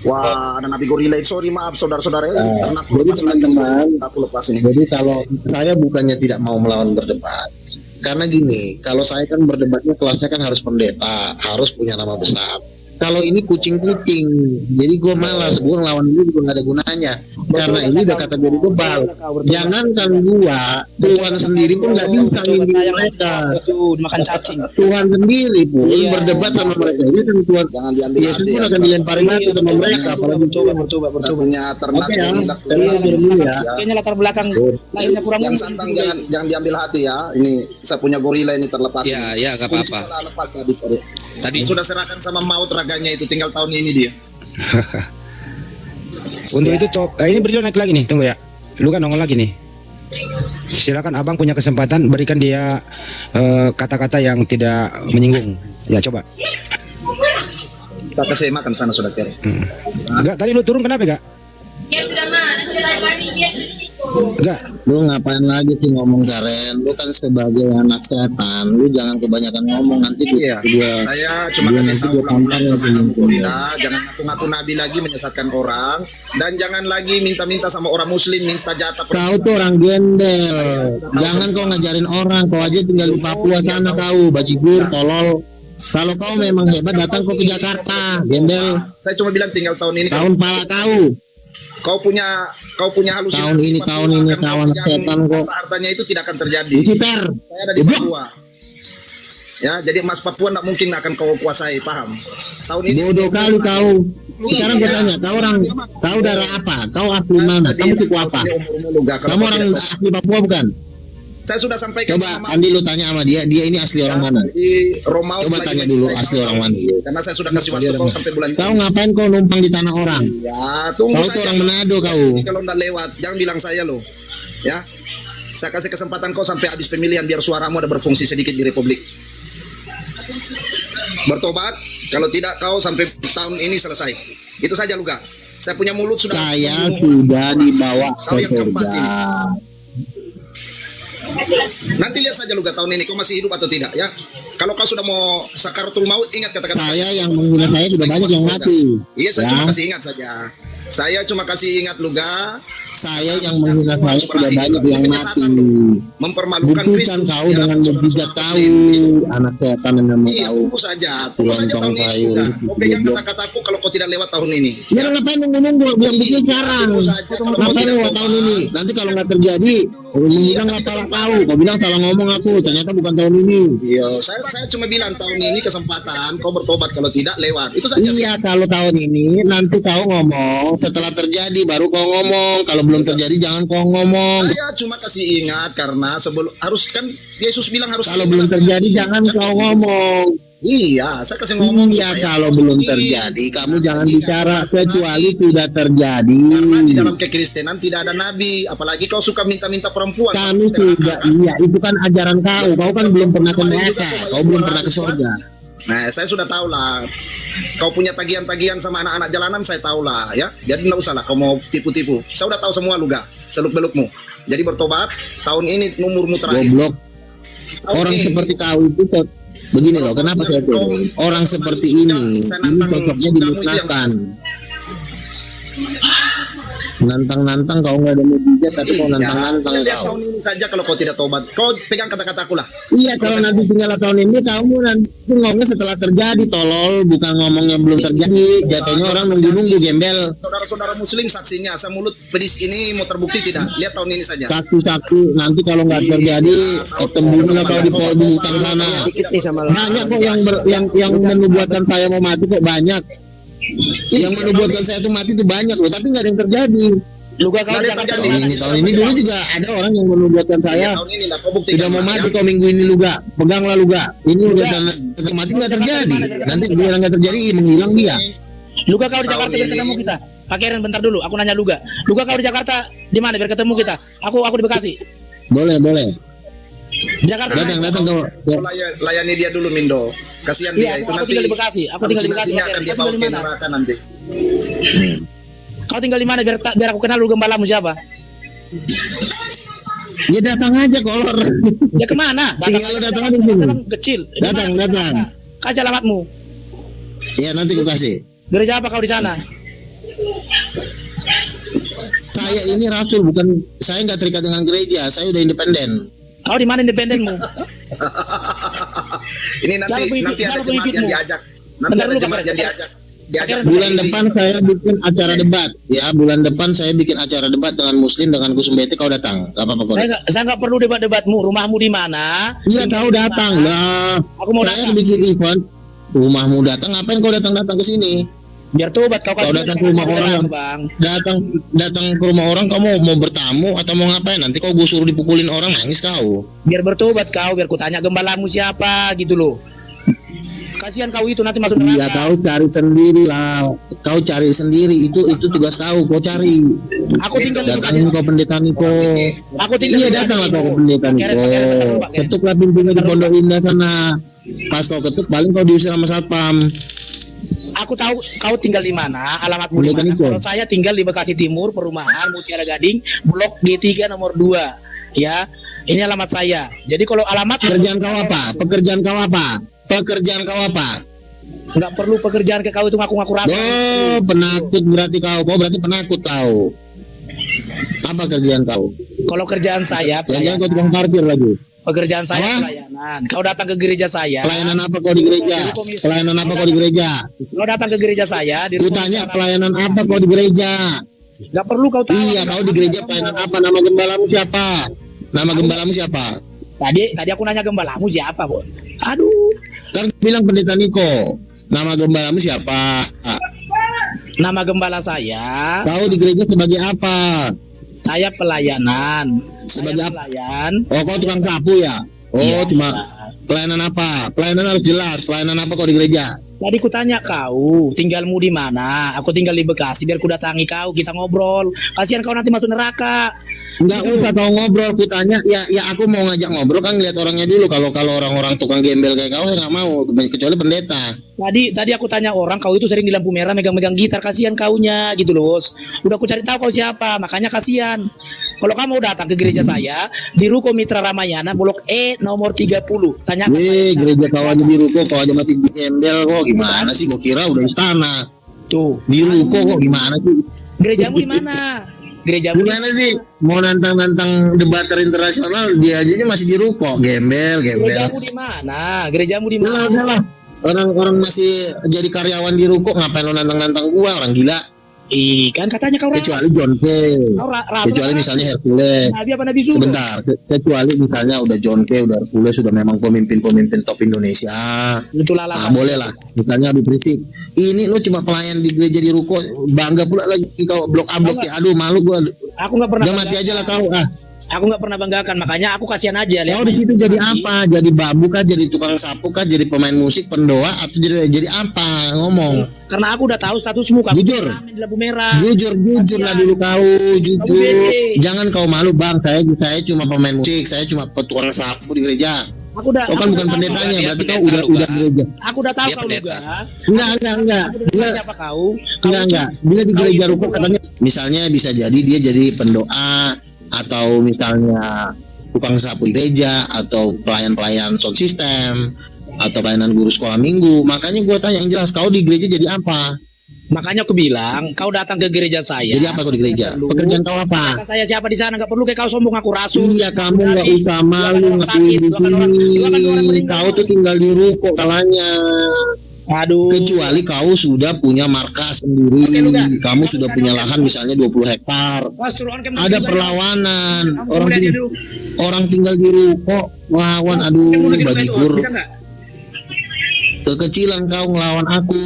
Wah, ada Nabi gorila. Sorry, maaf saudara-saudara. Ternak jadi lepas lagi. teman-teman, Aku lepas ini. Jadi kalau saya bukannya tidak mau melawan berdebat, karena gini, kalau saya kan berdebatnya kelasnya kan harus pendeta, harus punya nama besar. Kalau ini kucing-kucing, jadi gue malas, gue ngelawan ini juga gak ada gunanya. Karena ini udah kategori bebal. Jangankan gua, Tuhan sendiri pun gak bisa nginding mereka. Itu dimakan cacing. Tuhan sendiri pun Iya. berdebat sama mereka. Ini kan Tuhan, Jangan diambil Yesus hati pun ya. akan dilemparin batu sama mereka. Apalagi Bertobat. Punya ternak Oke ya, gorila. saya lanjut dulu ya. Kayaknya latar belakang lahirnya kurang Yang santang jangan diambil hati ya. Ini saya punya gorila ini terlepas. Ya, ini. ya, gak Kunci apa-apa. salah lepas tadi. Tadi Sudah serahkan sama maut raganya itu, tinggal tahun ini dia. Untuk itu top. Ini beliau naik lagi nih, tunggu ya. Lu kan nongol lagi nih. Silakan abang punya kesempatan berikan dia kata-kata yang tidak menyinggung. Ya coba. Kita kasih makan sana sudah kira. Enggak, tadi lu turun kenapa enggak? Dia sudah mana? Sudah lari dia di situ. Enggak. Lu ngapain lagi sih ngomong Karen? Lu kan sebagai anak setan, lu jangan kebanyakan ngomong nanti Iya, dia saya cuma dia kasih nanti tahu dia ulang-ulang tampar sama lagi. kamu gorila, jangan ngaku-ngaku nabi lagi menyesatkan orang, dan jangan lagi minta-minta sama orang muslim minta jatah. Kau tuh orang gendel. Jangan kau ngajarin orang, kau aja tinggal di Papua sana kau, bajigur, tolol. Kalau kau memang hebat datang kau ke Jakarta, gendel. Saya cuma bilang tinggal tahun ini Tahun pala kau. kau punya halusinasi. Tahun ini, Papua, tahun ini, akan kawan yang setan kok. hartanya itu tidak akan terjadi. Ciper. Saya ada di Goblok. Papua. Ya, jadi emas Papua tidak mungkin akan kau kuasai, paham? Tahun ini Bodoh kali kau. Sekarang gue tanya, kau darah apa? Kau asli mana? Kamu suku apa? Kamu orang asli Papua bukan? Saya sudah sampaikan Coba sama Andi lu tanya sama dia ini asli orang mana? di Romawi. Coba tanya dulu asli orang mana. Karena saya sudah kasih waktu kau sampai bulan. Kau ngapain kau numpang di tanah orang? Ya, tunggu Kau tuh saja. orang Manado kau. Jadi kalau nggak lewat, jangan bilang saya loh. Ya, saya kasih kesempatan kau sampai habis pemilihan biar suaramu ada berfungsi sedikit di Republik. Bertobat, kalau tidak kau sampai tahun ini selesai. Itu saja Luga. Saya punya mulut sudah. Saya sudah dibawa Kau ke yang keempat surga. Nanti lihat saja Luga tahun ini kau masih hidup atau tidak ya. Kalau kau sudah mau sakaratul maut, ingat kata-kata Saya yang menghina saya sudah banyak yang mati. Iya, saya Ya. cuma kasih ingat saja. Saya cuma kasih ingat Luga. Saya yang menghina saya sudah banyak yang mati. Mempermalukan Buktikan Kristus. kau di dengan hadapan mujizat saudara-saudara kau, muslim. anak setan yang nama Iya, kau. tunggu saja tahun ini sayur, Luga. Kau pegang goblok. kata-kataku kalau kau tidak lewat tahun ini. Ya ngapain nunggu-nunggu bilang buktinya sekarang? Tunggu saja, kalau kau Ngapain tidak lewat tobat. tahun ini? Nanti kalau nggak terjadi, kau bilang nggak salah kau. Kau bilang salah ngomong aku, ternyata bukan tahun ini. Iya, saya cuma bilang tahun ini kesempatan kau bertobat, kalau tidak lewat. Itu saja. Iya, kalau tahun ini nanti kau ngomong, setelah terjadi baru kau ngomong. Kalau belum terjadi jangan kau ngomong. Saya cuma kasih ingat karena sebelum harus kan Yesus bilang harus. Kalau belum terjadi jangan kau ngomong. Iya, saya kasih ngomong. Iya, supaya kalau tahun belum ini terjadi kamu tidak jangan terjadi bicara kata-kata kecuali nabi. sudah terjadi. Karena di dalam kekristenan tidak ada nabi, apalagi kau suka minta-minta perempuan. Kami sudah, iya itu kan ajaran kau. Kau kan belum pernah ke neraka, kau belum pernah ke surga. Nah, saya sudah tahu lah. Kau punya tagihan-tagihan sama anak-anak jalanan, saya tahu lah, ya. Jadi nggak usah lah kau mau tipu-tipu. Saya udah tahu semua Luga, seluk-belukmu. Jadi bertobat, tahun ini umurmu terakhir. Goblok. Tahun Orang ini. seperti kau itu begini loh. Kenapa saya bilang orang seperti ini cocoknya dimusnahkan. Nantang-nantang kau nggak ada mujizat tapi kau nantang-nantang Ya, lihat kau. tahun ini saja kalau kau tidak tobat. Kau pegang kata-kataku lah. Iya kalau nanti tinggal tahun ini kamu nanti ngomongnya setelah terjadi tolol bukan ngomongnya belum terjadi. Jatuhnya orang nunggu-nunggu gembel. Saudara-saudara muslim saksinya, asal mulut pedis ini mau terbukti tidak? Lihat tahun ini saja. Saksi-saksi nanti kalau nggak terjadi tembunuhlah kau di hutan sana. Banyak kok yang menubuatkan saya mau mati kok banyak. Yang menubuatkan saya tuh mati tuh banyak loh, tapi nggak ada yang terjadi. Luga kau Nggak ada Jakarta. terjadi. Tahun ini dulu juga ada orang yang menubuatkan Ya, saya tahun ini lah kau buktikan. sudah mau lah, mati ya. kau minggu ini Luga, peganglah Luga. Ini udah tanda mati nggak terjadi. Nanti biar nggak terjadi menghilang dia. Luga kau di Tahun Jakarta biar ini. ketemu kita. Pak Karen bentar dulu, aku nanya Luga. Luga kau di Jakarta di mana biar ketemu kita? Aku di Bekasi. Boleh. Jakarta. Datang kau. Layani dia dulu Mindo. Kasihan dia Iya, itu aku nanti. tinggal di Bekasi. Aku tinggal di Bekasi. Halusinasinya Pak akan Karen. dia Kau bawa tinggal di ke mana? neraka nanti. Kau tinggal di mana biar aku kenal dulu gembalamu siapa? Ya datang aja kolor. Ya kemana? Tinggal lu datang aja di sini. Memang kecil. Di Datang. mana? Kasih alamatmu. Ya nanti ku kasih. Gereja apa kau di sana? Saya ini rasul, bukan, saya nggak terikat dengan gereja, saya udah independen. Kau di mana independenmu? Ini nanti Siapa ada jemaat pengikutmu? yang diajak. Nanti Bentar ada dulu, jemaat Pak yang Karen. diajak. Bulan depan saya bikin acara debat, ya bulan depan saya bikin acara debat dengan Muslim, dengan Kusum Beti, kau datang, nggak apa-apa kau. Saya nggak perlu debat-debatmu. Rumahmu di mana? Iya kau datang lah. Aku mau Saya datang. bikin event, rumahmu datang, ngapain kau datang ke sini? Biar tobat kau kasih. Datang ke rumah orang, Bang. datang ke rumah orang, kamu mau bertamu atau mau ngapain? Nanti kau gue suruh dipukulin orang, nangis kau. Biar bertobat kau, biar ku tanya gembalamu siapa gitu loh. Kasihan kau itu nanti masuk Iya neraka. kau cari sendiri lah, kau cari sendiri, itu tugas kau cari. Aku tinggal di Datangin Bekasi. kau pendeta Niko. Aku tinggal Iya di Bekasi. datanglah kau ke pendeta Pak Niko. Karen, bentar dulu, Pak Karen. Ketuklah pintunya di Pondok Indah sana. Pas kau ketuk, paling kau diusir sama satpam. Aku tahu kau tinggal di mana, alamatmu di Pendeta mana. Niko. Kalau saya tinggal di Bekasi Timur, perumahan Mutiara Gading, Blok G3 nomor 2. Ya, ini alamat saya. Jadi kalau alamat Pekerjaan kau apa? Pekerjaan kau apa? Pekerjaan kau apa? nggak perlu pekerjaan ke kau itu ngaku-ngaku rasul. Oh, penakut berarti kau. Kau berarti penakut kau. Apa kerjaan kau? Kalau kerjaan saya Jangan kau pelayanan. tukang parkir lagi. Pekerjaan saya Apa? pelayanan. Kau datang ke gereja saya. Pelayanan apa kau di gereja? Pelayanan apa kau di gereja? Kau datang ke gereja saya. Di Ku tanya pelayanan apa kau di gereja? Nggak perlu kau tahu. Iya, kau di gereja pelayanan apa? Nama gembalamu siapa? Nama gembalamu siapa? Tadi aku nanya gembalamu siapa, Bon? Aduh. Kan bilang pendeta Niko. Nama gembalamu siapa? Nama gembala saya. Kau di gereja sebagai apa? Saya pelayanan. Sebagai Saya apa? pelayan. Oh, kau tukang sapu ya? Oh, Iya. cuma pelayanan apa? Pelayanan harus jelas. Pelayanan apa kau di gereja? Tadi ku tanya kau, tinggalmu di mana? Aku tinggal di Bekasi, biar ku datangi kau, kita ngobrol. Kasihan kau nanti masuk neraka. Enggak usah kau ngobrol, ku tanya. Ya aku mau ngajak ngobrol kan lihat orangnya dulu. Kalau orang-orang tukang gembel kayak kau saya nggak mau, kecuali pendeta. Tadi aku tanya orang, kau itu sering di lampu merah megang-megang gitar, kasihan kaunya gitu loh, Bos. Udah aku cari tahu kau siapa, makanya kasihan. Kalau kamu datang ke gereja saya di Ruko Mitra Ramayana, Blok E nomor 30. Tanyakan Wih, saya, gereja kau aja di ruko, kau aja masih di gembel kok. Gimana sih? Kau kira udah istana. tuh. Di ruko kok gimana sih? Gerejamu di mana? Gerejamu di Gimana sih? Mau nantang-nantang debater internasional, dia aja masih di ruko, gembel. Gerejamu di mana? Gerejamu di mana? Udah lah. Orang masih jadi karyawan di ruko, ngapain lo nantang-nantang gua, orang gila. Kan katanya kau Kecuali John K. Kau rasul Kecuali apa? misalnya Hercules. Nabi apa Nabi Sulu? Sebentar, kecuali misalnya udah John K, udah Hercules, sudah memang pemimpin-pemimpin top Indonesia. Itulah Ah, alasan. boleh lah. Misalnya Habib Rizik. Ini lu cuma pelayan di gereja di ruko, bangga pula lagi kau blok A blok C. Aduh, malu gua. Aku nggak pernah. Udah mati aja lah kau. Ah, Aku nggak pernah banggakan, makanya aku kasihan aja. kau di situ jadi apa? Jadi babu kah? Jadi tukang sapu kah? Jadi pemain musik, pendoa, atau jadi apa? Ngomong. Karena aku udah tahu statusmu, kamu Jujur. ramen di lampu merah. Jujur lah dulu kau, jujur. bete. Jangan kau malu bang. Saya cuma pemain musik. Saya cuma tukang sapu di gereja. Aku udah. Kau kan aku bukan udah tahu. pendetanya. Dia Berarti kau pendeta, udah Luka. gereja. Aku udah tahu Dia kau pendeta. juga. Enggak. Aku udah tahu siapa kau. Enggak. Dia di gereja ruko katanya. Misalnya bisa jadi dia jadi pendoa atau misalnya tukang sapu di gereja atau pelayan-pelayan sound system atau pelayanan guru sekolah minggu. Makanya gue tanya yang jelas, kau di gereja jadi apa? Makanya aku bilang, kau datang ke gereja saya. Jadi apa kau di gereja? Nggak perlu. Pekerjaan kau apa? Kata saya siapa di sana, nggak perlu kayak kau sombong aku rasul. Iya, kamu nggak usah malu Dua kan orang ngakuin sakit, di dua kan orang sini. meninggal. Kau tuh tinggal di ruko salahnya. Aduh. Kecuali kau sudah punya markas sendiri, Oke, Luka. kamu sudah punya lahan misalnya 20 hektar. Wah, suruhan kamu Ada juga. perlawanan, Kamu orang lihat dia dulu. orang tinggal di ruko, lawan, Kamu aduh, bunuh si Luka itu, bajigur. bisa nggak? Kekecilan kau ngelawan aku,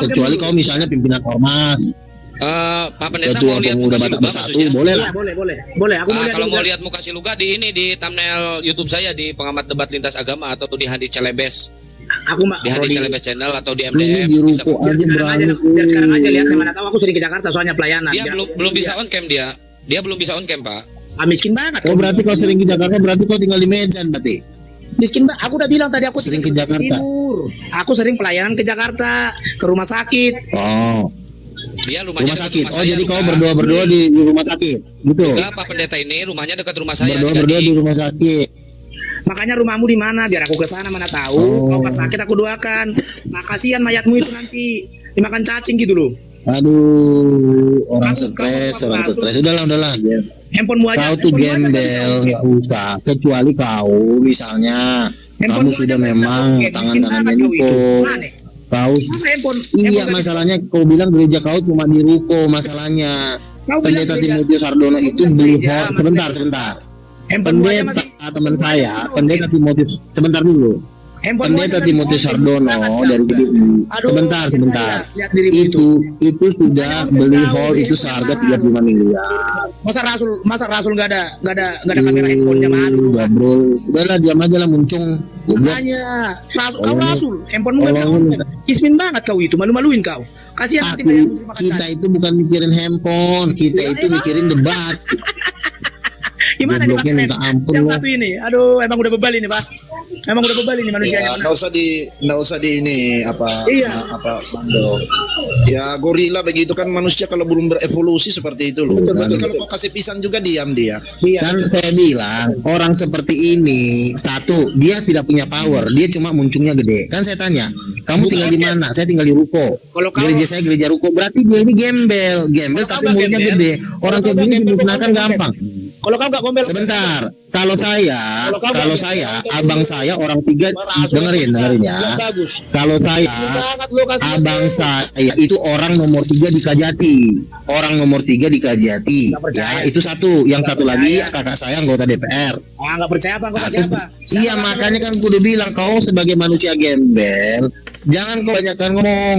kecuali kau misalnya pimpinan ormas, Pak Pendeta ketua mau lihat pemuda muka si Batak Luka Bersatu, maksudnya? boleh Iya, lah. boleh. Aku mau lihat Kalau juga. mau lihat muka si Luka di thumbnail YouTube saya di pengamat debat lintas agama atau di Hadi Celebes. aku mah Di Hadi Celebes Channel atau di Ini MDM di bisa. ruko biar aja sekarang aja, berani. biar sekarang aja lihat, mana tahu aku sering ke Jakarta soalnya pelayanan. Dia Biar belum bisa on cam dia. Dia belum bisa on cam, Pak. miskin banget. Oh berarti kau sering ke Jakarta, berarti kau tinggal di Medan berarti. Miskin banget. Aku udah bilang tadi aku Sering tinggal ke di Jakarta? Timur. Aku sering pelayanan ke Jakarta, ke rumah sakit. Oh, Dia rumahnya rumah dekat sakit. rumah Oh saya, jadi kau Luka. berdua di rumah sakit, gitu. Enggak, Pak Pendeta ini rumahnya dekat rumah saya. Berdua di rumah sakit. Makanya rumahmu di mana? Biar aku ke sana, mana tahu. Oh. Kalau pas sakit aku doakan. Nah, kasihan mayatmu itu nanti dimakan cacing gitu loh. Aduh, orang Kamu- stres, kamu orang masuk. stres. Udahlah. Handphonemu aja. Kau tuh handphonemu aja nggak bisa gembel, oke. nggak usah. Kecuali kau, misalnya, Handphonemu kamu aja sudah nggak bisa memang oke. Miskin tangan-tangannya banget kau itu. Niko. Mana? Kau, Masa handphone? iya handphone nggak bisa- masalahnya kau bilang gereja kau cuma di ruko masalahnya. Kau bilang Pendeta gereja- Timotius Sardono kau itu bilang beli gereja, hall. maksudnya- Sebentar. Handphonemu aja Pendeta masih- teman saya, bisa oke. pendeta Timotius, sebentar dulu. Handphonemu aja Pendeta nggak bisa Timotius oke. Sardono Miskin banget dari kau. GDI. Aduh, Sebentar. lihat dirimu Itu sudah Makanya beli tahu, hall itu handphone seharga mahal. 35 miliar. Masa Rasul nggak ada kamera handphonenya malu lu kan? Bro. Udahlah diam aja lah muncung. Goblok. Makanya Rasul, kau Tolongin. Rasul, handphonemu nggak bisa Tolongin. on. Ismin banget kau itu, malu-maluin kau. Kasihan nanti bayarmu terima Kita kasih. itu bukan mikirin handphone, kita Iya, itu emang. mikirin debat. Gimana nih Pak Gobloknya Keren? minta ampun Yang lu. satu ini, aduh emang udah bebal ini Pak. Emang udah bebal ini manusianya. Ya, nggak usah di ini apa Iya. apa Bando. Ya gorila begitu kan manusia kalau belum berevolusi seperti itu loh. Betul, Nanti betul, kalau kau kasih pisang juga diam dia. Iya. Kan saya bilang orang seperti ini satu dia tidak punya power, dia cuma muncungnya gede. Kan saya tanya, kamu tinggal di mana? Saya tinggal di ruko. Kalau kau- Gereja saya gereja ruko. Berarti dia ini gembel Kalau tapi kau nggak mulutnya gembel, gede. Orang kalau kayak kau gini nggak gembel, dimusnahkan kau nggak gampang. Kalau kau nggak gombel, Sebentar, kalau saya, abang saya orang tiga, dengerin ya. Bagus. Kalau saya, Banget lo kasih. abang saya itu orang nomor 3 di Kajati. Orang nomor 3 di Kajati. Nggak percaya. Ya, itu satu. Yang Nggak satu lagi percaya. kakak saya anggota DPR. Ah nggak percaya apa? Kau Nah, kasih terus- apa? iya makanya kan gue udah bilang kau sebagai manusia gembel, jangan kau banyakkan ngomong.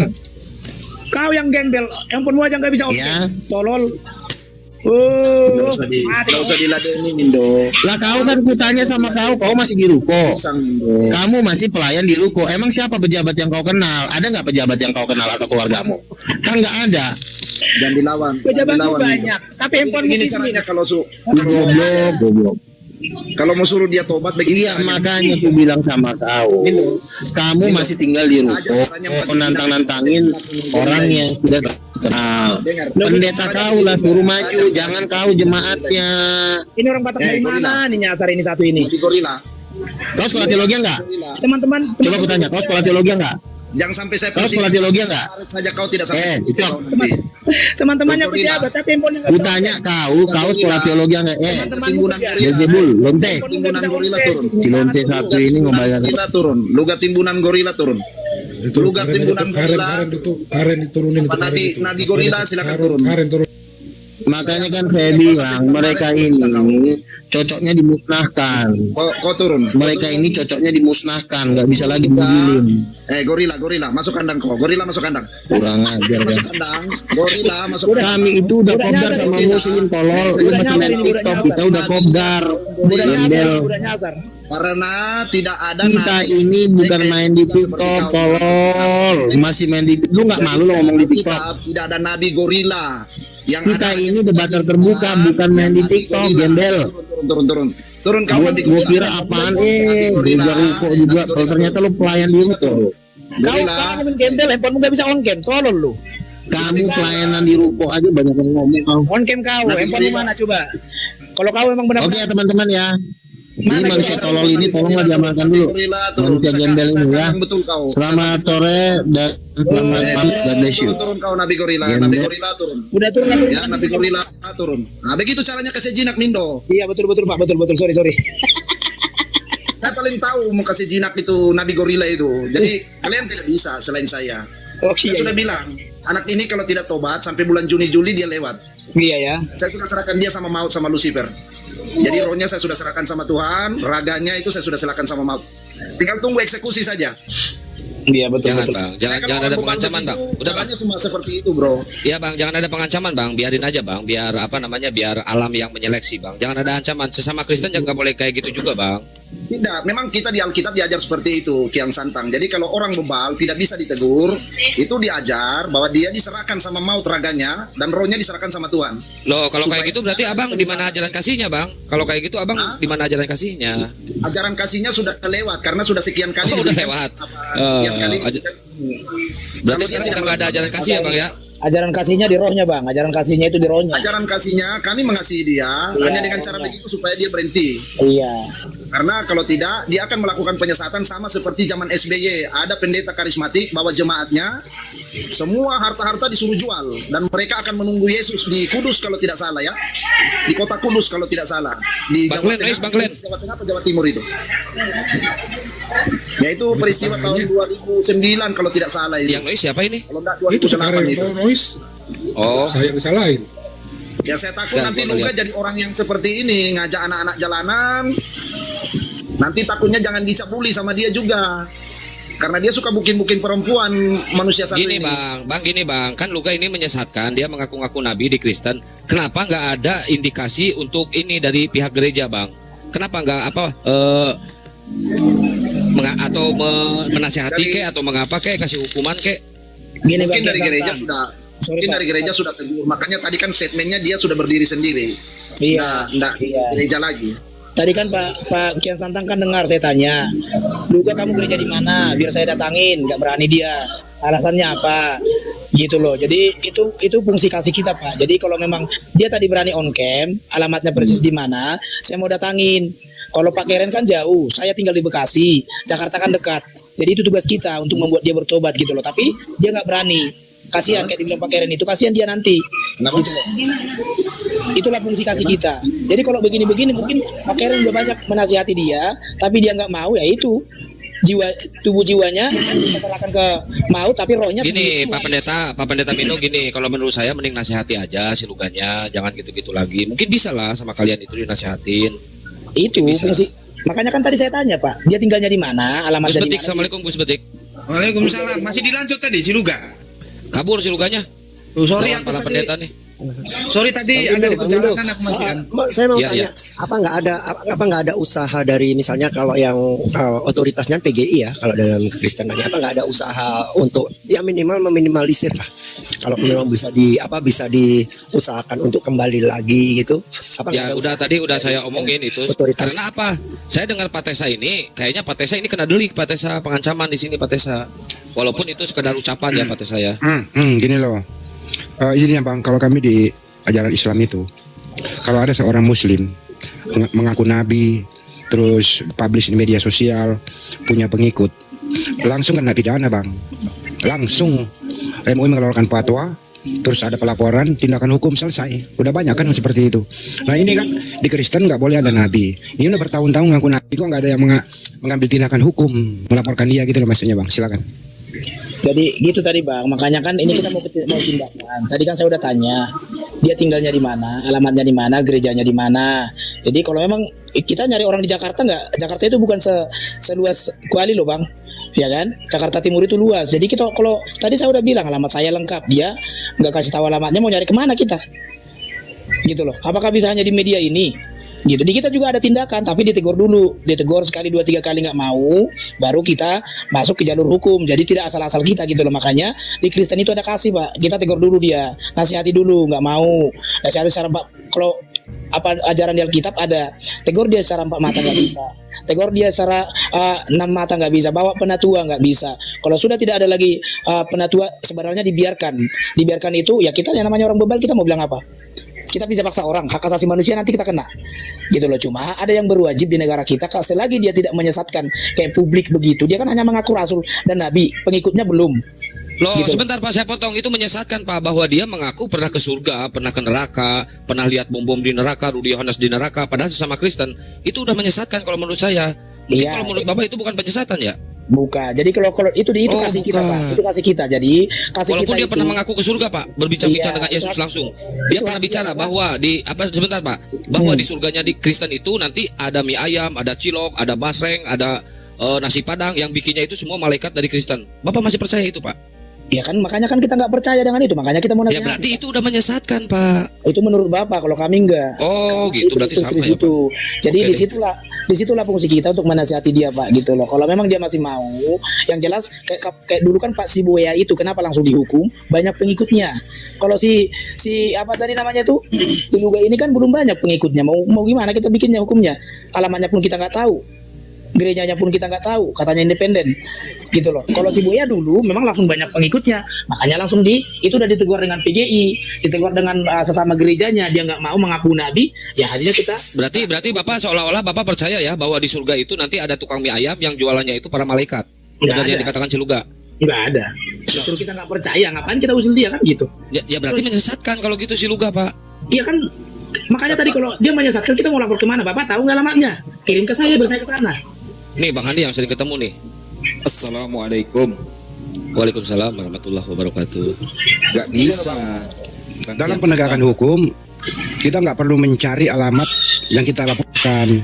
Kau yang gembel, handphonemu aja nggak bisa oke. Iya. Tolol. Nggak usah diladeni Mindo. Lah kau kan kutanya sama kau masih di ruko. Pisang Mindo. Kamu masih pelayan di ruko. Emang siapa pejabat yang kau kenal? Ada nggak pejabat yang kau kenal atau keluargamu? Kan nggak ada. Dan dilawan. Pejabatmu Dilawan, Mindo. banyak, tapi handphone Gini Ismin. caranya kalau Goblok. kalau mau suruh dia tobat begitu. Iya caranya. makanya aku bilang sama kau, kamu masih tinggal di ruko, nantang-nantangin orang yang sudah terkenal. Dengar. Pendeta kau lah suruh maju, jangan kau jemaatnya. Ini orang Batak dari mana nih nyasar ini satu ini? Nabi gorila. Kau sekolah teologi enggak? Teman-teman, Coba aku tanya, kau sekolah teologi enggak? Jangan sampai saya Kau pusing. sekolah teologi enggak? Karet saja kau tidak sampai. Itu teman-temannya Dokter pejabat, tapi handphonenya nggak aku bisa tanya oke. kau sekolah teologi enggak? Teman-temanmu timbunan pejabat. gorila. Jezebul, lonte. Handphonemu nggak Timbunan bisa gorila oke. turun. Ismin Cilonte banget lu. satu ini ngebayar. Gorila turun. Luga timbunan gorila turun. Luga timbunan gorila. Karen diturunin itu. Nabi gorila silakan turun. Karen turun. Makanya kan saya bilang mereka ini cocoknya dimusnahkan. Kau turun. Mereka ini cocoknya dimusnahkan, nggak bisa lagi digiling. Gorila masuk kandang kau. Gorila masuk kandang. Kurang ajar kan. Masuk kandang. Gorila masuk kandang. Kami itu udah kopdar sama muslim tolol, lu masih main TikTok, kita udah kopdar. Udah nyasar, Gembel. udah nyasar. Karena tidak ada Kita nabi ini bukan main di seperti TikTok, kau. tolol. Masih main di lu nggak malu lo ngomong di TikTok. Kita tidak ada nabi gorila. Yang Kita ada ini debater terbuka, bukan main di TikTok, gembel. Turun kau nabi Gua gorila. kira apaan Nabi gorila. gereja ruko juga. Kalau ternyata lu pelayan di ruko. Kau main gembel, handphonemu nggak bisa on cam, tolol lu. Kamu pelayanan di ruko aja banyak yang ngomong. Kau. On cam kau, Nabi handphonemu gorila. mana coba? Kalau kau emang benar. Oke ya teman-teman ya. Ini Mana manusia kita- tolol ini tolonglah diamalkan Nabi dulu. gorila turun. Manusia gembel ini ya. Sekarang betul kau. Selamat sore dan selamat malam. God bless you. Turun kau nabi gorila. Gembel. Nabi gorila turun. Udah turun lah. Ya nabi gorila turun. Nah begitu caranya kasih jinak Mindo. Iya betul Pak, betul. Sorry. Saya paling tahu mau kasih jinak itu nabi gorila itu. Jadi kalian tidak bisa selain saya. Oke. Saya sudah bilang anak ini kalau tidak tobat sampai bulan Juni Juli dia lewat. Iya ya. Saya sudah serahkan dia sama maut sama Lucifer. Jadi rohnya saya sudah serahkan sama Tuhan, raganya itu saya sudah serahkan sama maut. Tinggal tunggu eksekusi saja. Iya betul. Jangan bang, jangan Nah, kalau ada orang pengancaman begitu, bang. Udah bang, caranya cuma seperti itu bro. iya bang, jangan ada pengancaman bang. Biarin aja bang, biar biar alam yang menyeleksi bang. Jangan ada ancaman. Sesama Kristen jangan boleh kayak gitu juga bang. Tidak, memang kita di Alkitab diajar seperti itu, Kiang Santang. Jadi kalau orang bebal tidak bisa ditegur, itu diajar bahwa dia diserahkan sama maut raganya dan rohnya diserahkan sama Tuhan. Loh, kalau Supaya kayak gitu berarti tidak abang ada di mana penyesatan. ajaran kasihnya, Bang? Kalau kayak gitu abang di mana ajaran kasihnya? Ajaran kasihnya sudah lewat karena sudah sekian kali. Oh, udah diberikan, lewat. Sekian kali. Berarti Kalau dia sekarang tidak udah nggak ada ajaran kasih ya, Bang ya? Ajaran kasihnya di rohnya, Bang. Ajaran kasihnya itu di rohnya. Ajaran kasihnya kami mengasihi dia hanya dengan cara begitu supaya dia berhenti. Iya. Karena kalau tidak dia akan melakukan penyesatan sama seperti zaman SBY. Ada pendeta karismatik bawa jemaatnya semua harta-harta disuruh jual dan mereka akan menunggu Yesus di Kudus kalau tidak salah ya. Di kota Kudus kalau tidak salah. Di Bang Jawa Glenn, Tengah, Bang Glenn. Jawa Tengah atau Jawa Timur itu. Yaitu peristiwa tahun 2009 kalau tidak salah itu. Yang noise siapa ini? Kalau enggak Itu 2008 sekarang itu. noise. Oh, Saya yang disalahin. Ya saya takut Dan nanti gua Luga lihat. jadi orang yang seperti ini ngajak anak-anak jalanan. Nanti takutnya jangan dicabuli sama dia juga. Karena dia suka bukin-bukin perempuan manusia satu gini ini. gini bang, kan Luka ini menyesatkan, dia mengaku-ngaku nabi di Kristen. Kenapa nggak ada indikasi untuk ini dari pihak gereja, Bang? Kenapa nggak menasihati Dari- kek atau mengapa kek, kasih hukuman kek? Gini, Mungkin Bang dari Kian gereja Santang. sudah Sorry, mungkin Pak. dari gereja sudah tegur. Makanya tadi kan statementnya dia sudah berdiri sendiri. Iya. Nggak Iya. gereja lagi. Tadi kan Pak Kian Santang kan dengar saya tanya, Luka kamu gereja di mana? Biar saya datangin. Nggak berani dia. Alasannya apa? Gitu loh. Jadi itu fungsi kasih kita, Pak. Jadi kalau memang dia tadi berani on cam, alamatnya persis di mana, saya mau datangin. Kalau Pak Keren kan jauh, saya tinggal di Bekasi, Jakarta kan dekat. Jadi itu tugas kita untuk membuat dia bertobat gitu loh. Tapi dia nggak berani. Kasihan kayak dibilang Pak Keren itu, kasihan dia nanti. Kenapa? Gitu loh. Itulah fungsi kasih kita. Jadi kalau begini-begini mungkin Pak Keren udah banyak menasihati dia, tapi dia nggak mau, ya itu tubuh jiwanya kita serahkan ke maut, tapi rohnya Gini, begitu. Pak Pendeta Mino gini, kalau menurut saya mending nasihati aja si Luganya, jangan gitu-gitu lagi. Mungkin bisa lah sama kalian itu dinasihatin. Itu Bisa. fungsi. Makanya kan tadi saya tanya, Pak, dia tinggalnya di mana, Gus alamatnya di Betik, mana? Assalamualaikum Gus Betik. Waalaikumsalam. Masih dilanjut tadi si Luga. Kabur si Luganya. Oh, sorry Lawan aku para tadi. pendeta nih. Sorry tadi ada di perjalanan aku masih kan. Saya mau Iya, tanya, iya. apa nggak ada usaha dari misalnya kalau yang otoritasnya PGI ya, kalau dalam kekristenan apa nggak ada usaha untuk ya minimal meminimalisir lah. Kalau memang bisa diusahakan untuk kembali lagi gitu. Apa nggak Ya ada udah usaha? tadi udah saya omongin itu. Otoritas. Karena apa? Saya dengar Pak Tesa ini, kayaknya Pak Tesa ini kena delik, Pak Tesa pengancaman di sini Pak Tesa. Walaupun itu sekedar ucapan ya Pak Tesa ya. Gini loh. Ini ya Bang, kalau kami di ajaran Islam itu, kalau ada seorang Muslim mengaku nabi, terus publish di media sosial, punya pengikut, langsung kena pidana Bang. Langsung MUI mengeluarkan fatwa, terus ada pelaporan, tindakan hukum, selesai. Udah banyak kan seperti itu. Nah ini kan di Kristen nggak boleh ada nabi. Ini udah bertahun-tahun ngaku nabi, kok nggak ada yang mengambil tindakan hukum, melaporkan dia gitu loh maksudnya Bang. Silakan. Jadi gitu tadi Bang, makanya kan ini kita mau tindakan. Tadi kan saya udah tanya, dia tinggalnya di mana, alamatnya di mana, gerejanya di mana. Jadi kalau memang kita nyari orang di Jakarta nggak, Jakarta itu bukan seluas Kuali loh Bang, ya kan? Jakarta Timur itu luas. Jadi kita kalau tadi saya udah bilang alamat saya lengkap, dia nggak kasih tahu alamatnya, mau nyari kemana kita? Gitu loh. Apakah bisa hanya di media ini? Gitu. Di kita juga ada tindakan, tapi ditegur dulu, ditegur sekali 2-3 kali nggak mau, baru kita masuk ke jalur hukum. Jadi tidak asal-asal kita gitu loh. Makanya di Kristen itu ada kasih Pak, kita tegur dulu dia, nasihati dulu, nggak mau, nasihati secara Pak. Kalau apa ajaran di Alkitab ada, tegur dia secara 4 mata nggak bisa, tegur dia secara 6 mata nggak bisa, bawa penatua nggak bisa. Kalau sudah tidak ada lagi penatua, sebenarnya dibiarkan itu ya, kita yang namanya orang bebal, kita mau bilang apa? Kita bisa paksa orang, hak asasi manusia nanti kita kena gitu loh. Cuma ada yang berwajib di negara kita, selagi dia tidak menyesatkan kayak publik begitu, dia kan hanya mengaku rasul dan nabi, pengikutnya belum. Loh, Gitu. sebentar Pak, saya potong. Itu menyesatkan Pak, bahwa dia mengaku pernah ke surga, pernah ke neraka, pernah lihat bom-bom di neraka, Rudy Yohanes di neraka, padahal sesama Kristen. Itu udah menyesatkan kalau menurut saya. Mungkin Iya. kalau menurut Bapak itu bukan penyesatan ya? Bukan. Jadi kalau itu Oh, kasih kita bukan. Pak, itu kasih kita. Jadi kasih Walaupun kita dia itu, pernah mengaku ke surga Pak, berbicara-bicara Iya, dengan Yesus itu- langsung. Dia itu pernah hak bicara dia, Pak. bahwa sebentar Pak, bahwa di surganya di Kristen itu nanti ada mie ayam, ada cilok, ada basreng, ada nasi padang, yang bikinnya itu semua malaikat dari Kristen. Bapak masih percaya itu Pak? Ya kan makanya kan kita nggak percaya dengan itu, makanya kita mau Ya nasihat. berarti itu udah menyesatkan, Pak. Itu menurut Bapak, kalau kami enggak. Oh, gitu. Itu Berarti di sama ya, Pak. situ. Jadi Oke deh. disitulah fungsi kita untuk menasihati dia, Pak, gitu loh. Kalau memang dia masih mau, yang jelas kayak dulu kan Pak Sibuya itu kenapa langsung dihukum? Banyak pengikutnya. Kalau si apa tadi namanya tuh? Luga ini kan belum banyak pengikutnya. Mau gimana kita bikinnya hukumnya? Alamatnya pun kita nggak tahu. Gerejanya pun kita nggak tahu, katanya independen, gitu loh. Kalau si Buya dulu memang langsung banyak pengikutnya, makanya langsung itu udah ditegur dengan PGI, ditegur dengan sesama gerejanya, dia nggak mau mengaku nabi, ya akhirnya kita. Berarti Bapak seolah-olah Bapak percaya ya bahwa di surga itu nanti ada tukang mie ayam yang jualannya itu para malaikat. Nggak Benar yang ada. dikatakan Ciluga. Nggak ada. Justru kita nggak percaya, ngapain kita usul dia kan gitu? Ya berarti menyesatkan kalau gitu Ciluga, Pak. Iya kan, makanya tadi kalau dia menyesatkan kita mau lapor kemana? Bapak tahu nggak alamatnya? Kirim ke saya, biar saya ke sana. Nih Bang Andi yang sering ketemu nih. Assalamualaikum. Waalaikumsalam warahmatullahi wabarakatuh. Gak bisa. Dalam penegakan hukum kita nggak perlu mencari alamat yang kita laporkan,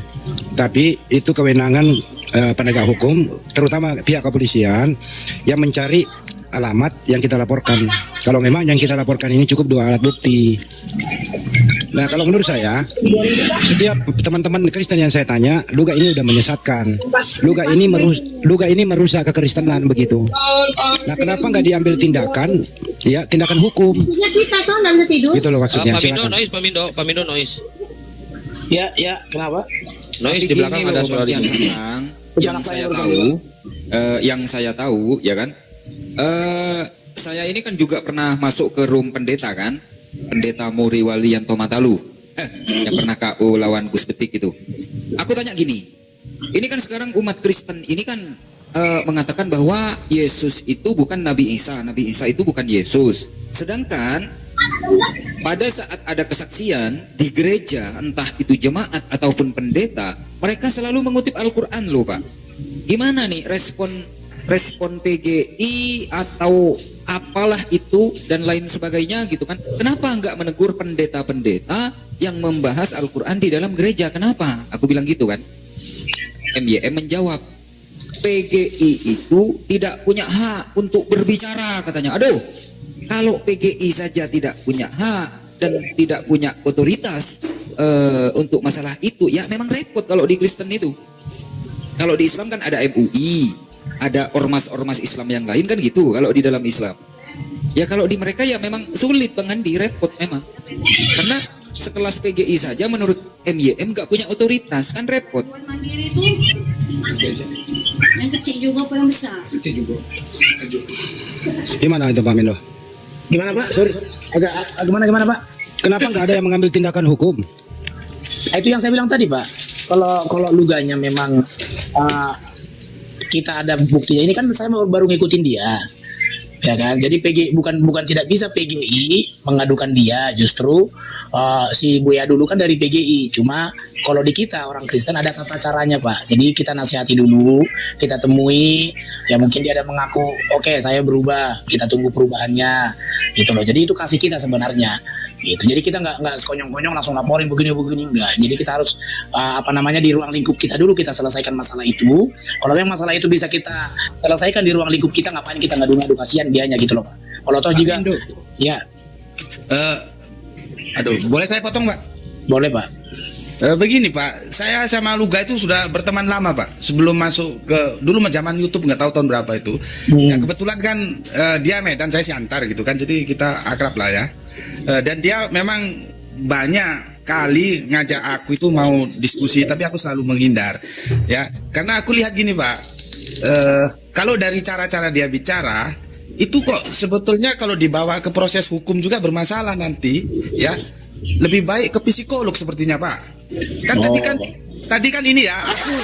tapi itu kewenangan penegak hukum, terutama pihak kepolisian yang mencari alamat yang kita laporkan. Kalau memang yang kita laporkan ini cukup 2 alat bukti. Nah, kalau menurut saya, setiap teman-teman Kristen yang saya tanya, Luga ini udah menyesatkan. Luga ini merusak kekristenan begitu. Nah, kenapa nggak diambil tindakan, ya tindakan hukum? Punya kita kan nggak bisa tidur. Gitu loh maksudnya. Pak Mindo Silakan. noise. Ya, kenapa? Noise Tapi di belakang gini ada loh, suara Bang Tian ini. Sanang, yang saya tahu, ya kan, saya ini kan juga pernah masuk ke room pendeta kan, pendeta Muri Walianto Matalu, yang pernah KO lawan Gus Betik itu. Aku tanya gini, ini kan sekarang umat Kristen ini kan mengatakan bahwa Yesus itu bukan Nabi Isa itu bukan Yesus. Sedangkan pada saat ada kesaksian di gereja, entah itu jemaat ataupun pendeta, mereka selalu mengutip Al-Quran loh Pak. Gimana nih respon PGI atau apalah itu dan lain sebagainya gitu kan? Kenapa nggak menegur pendeta-pendeta yang membahas Al-Quran di dalam gereja? Kenapa? Aku bilang gitu kan. MYM menjawab, PGI itu tidak punya hak untuk berbicara katanya. Aduh, kalau PGI saja tidak punya hak dan tidak punya otoritas untuk masalah itu, ya memang repot kalau di Kristen itu. Kalau di Islam kan ada MUI, ada ormas-ormas Islam yang lain kan gitu kalau di dalam Islam. Ya kalau di mereka ya memang sulit Bang Andi, repot memang. Karena sekelas PGI saja menurut MYM nggak punya otoritas, kan repot. Mandiri itu yang kecil juga apa yang besar? Kecil juga. Gimana itu Pak Mindo? Gimana Pak? Sorry. Agak gimana Pak? Kenapa nggak ada yang mengambil tindakan hukum? Itu yang saya bilang tadi Pak. Kalau luganya memang kita ada buktinya, ini kan saya baru ngikutin dia, ya kan. Jadi PGI bukan tidak bisa PGI mengadukan dia, justru si Buya dulu kan dari PGI. Cuma kalau di kita orang Kristen ada tata caranya Pak. Jadi kita nasihati dulu, kita temui, ya mungkin dia ada mengaku, oke, saya berubah, kita tunggu perubahannya, gitu loh. Jadi itu kasih kita sebenarnya. Gitu. Jadi kita nggak sekonyong-konyong langsung laporin begini enggak. Jadi kita harus di ruang lingkup kita dulu kita selesaikan masalah itu. Kalau memang masalah itu bisa kita selesaikan di ruang lingkup kita, ngapain kita ngadu-ngadu, kasihan dianya gitu loh Pak. Kalau toh juga Mindo. ya Boleh saya potong Pak? boleh Pak. Begini Pak, saya sama Luga itu sudah berteman lama Pak. Sebelum masuk ke dulu zaman YouTube nggak tahu tahun berapa itu. Ya kebetulan kan dia Medan, saya Siantar gitu kan, jadi kita akrab lah ya. Dan dia memang banyak kali ngajak aku itu mau diskusi, tapi aku selalu menghindar. Ya, karena aku lihat gini Pak, kalau dari cara-cara dia bicara itu kok sebetulnya kalau dibawa ke proses hukum juga bermasalah nanti, ya. Lebih baik ke psikolog sepertinya Pak. Kan tadi kan ini ya, aku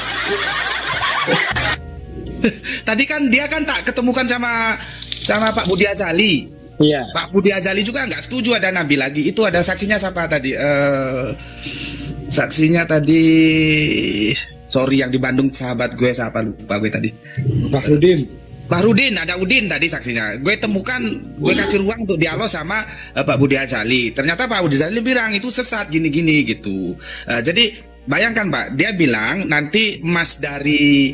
tadi kan dia kan tak ketemukan sama Pak Budi Azali. Iya. Pak Budi Azali juga nggak setuju ada Nabi lagi. Itu ada saksinya siapa tadi? Saksinya tadi, sorry, yang di Bandung sahabat gue, siapa lupa gue tadi. Bahrudin, ada Udin tadi saksinya. Gue temukan, gue kasih ruang untuk dialog sama Pak Budi Azali. Ternyata Pak Budi Azali bilang itu sesat gini-gini gitu. Jadi bayangkan Pak, dia bilang nanti emas dari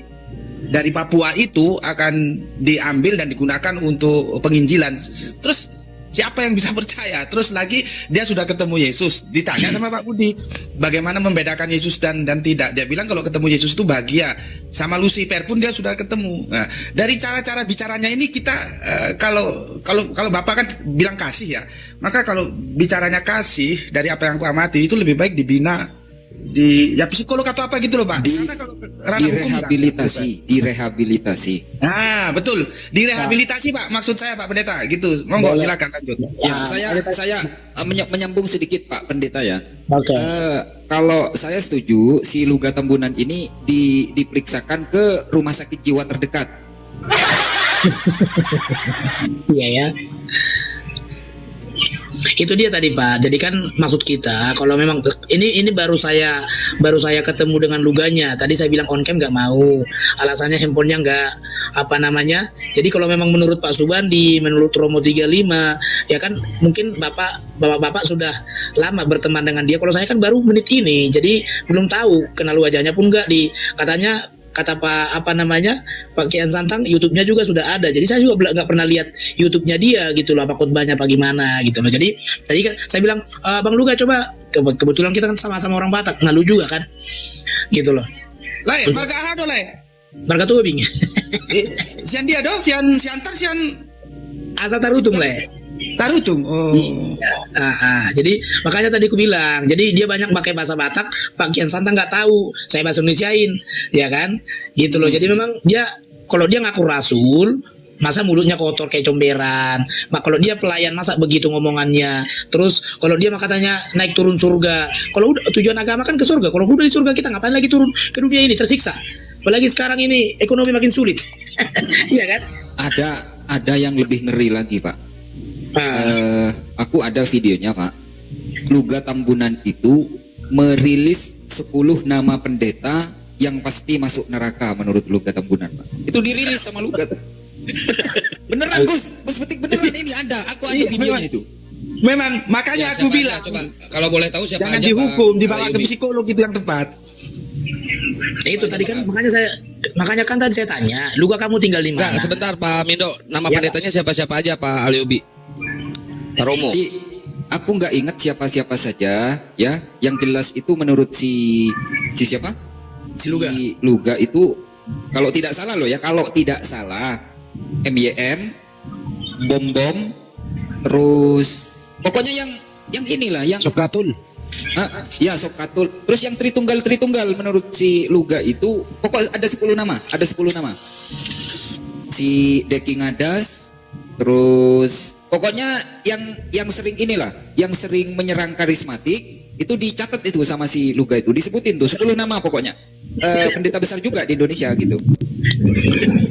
dari Papua itu akan diambil dan digunakan untuk penginjilan. Terus siapa yang bisa percaya? Terus lagi dia sudah ketemu Yesus. Ditanya sama Pak Budi, bagaimana membedakan Yesus dan tidak? Dia bilang kalau ketemu Yesus itu bahagia. Sama Lucifer pun dia sudah ketemu. Nah, dari cara-cara bicaranya ini kita kalau Bapak kan bilang kasih ya. Maka kalau bicaranya kasih, dari apa yang aku amati itu lebih baik dibina di ya psikolog atau apa gitu loh Pak. Karena kalau ranah hukum direhabilitasi. Nah, betul. Direhabilitasi Pak, maksud saya Pak Pendeta gitu. Monggo silakan lanjut. Ya, saya menyambung sedikit Pak Pendeta ya. Oke. Kalau saya setuju si Luga Tambunan ini diperiksakan ke rumah sakit jiwa terdekat. Iya ya. Itu dia tadi Pak. Jadi kan maksud kita kalau memang ini baru saya ketemu dengan Luganya. Tadi saya bilang on cam nggak mau. Alasannya handphonenya nggak Jadi kalau memang menurut Pak Subandi, menurut Romo 35, ya kan mungkin Bapak sudah lama berteman dengan dia. Kalau saya kan baru menit ini. Jadi belum tahu kenal wajahnya pun nggak kata Pak Kian Santang, YouTube-nya juga sudah ada. Jadi saya juga nggak pernah lihat YouTube-nya dia gitu loh, apa khotbahnya apa gimana gitu loh. Jadi tadi kan saya bilang, Bang Luga coba, kebetulan kita kan sama-sama orang Batak, ngalu juga kan gitu loh. Lai, marga ahado lai. Marga tuh bing. Sian dia dong, sian antar sian asa tarutung le. Tarutung. Oh. Jadi makanya tadi aku bilang, jadi dia banyak pakai bahasa Batak, Pak Kian Santang nggak tahu, saya bahasa Indonesiain, ya kan, gitu loh. Jadi memang dia kalau dia ngaku rasul, masa mulutnya kotor kayak comberan. Kalau dia pelayan masa begitu ngomongannya. Terus kalau dia katanya naik turun surga. Kalau udah tujuan agama kan ke surga. Kalau udah di surga kita ngapain lagi turun ke dunia ini tersiksa? Apalagi sekarang ini ekonomi makin sulit. Iya kan? Ada yang lebih ngeri lagi Pak. Aku ada videonya Pak. Luga Tambunan itu merilis 10 nama pendeta yang pasti masuk neraka menurut Luga Tambunan Pak. Itu dirilis sama Luga. Beneran Gus Betik beneran ini ada. Aku ada videonya itu. Memang makanya aku bilang coba kalau boleh tahu siapa jangan aja dihukum, Pak dibawa ke Ayubi. psikolog itu yang tepat. Itu tadi kan makanya kan tadi saya tanya, Luga kamu tinggal di mana? Enggak, sebentar Pak Mindo, nama Ya, pendetanya siapa-siapa aja Pak Aliobi? Pak Romo. Aku nggak ingat siapa-siapa saja ya. Yang jelas itu menurut si siapa? Si Luga itu kalau tidak salah loh ya, kalau tidak salah MYM, bom, terus pokoknya yang inilah yang Sokatul. Ya Sokatul. Terus yang Tritunggal menurut si Luga itu pokoknya ada 10 nama. Si Deki Ngadas, terus pokoknya yang sering inilah, yang sering menyerang karismatik itu dicatat itu sama si Luga itu, disebutin tuh 10 nama pokoknya. Pendeta besar juga di Indonesia gitu.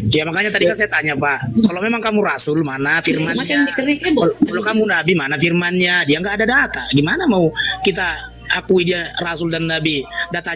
Ya makanya tadi kan saya tanya Pak, kalau memang kamu rasul mana firmannya? Kalau kamu nabi mana firmannya? Dia nggak ada data. Gimana mau kita akui dia rasul dan nabi? Datanya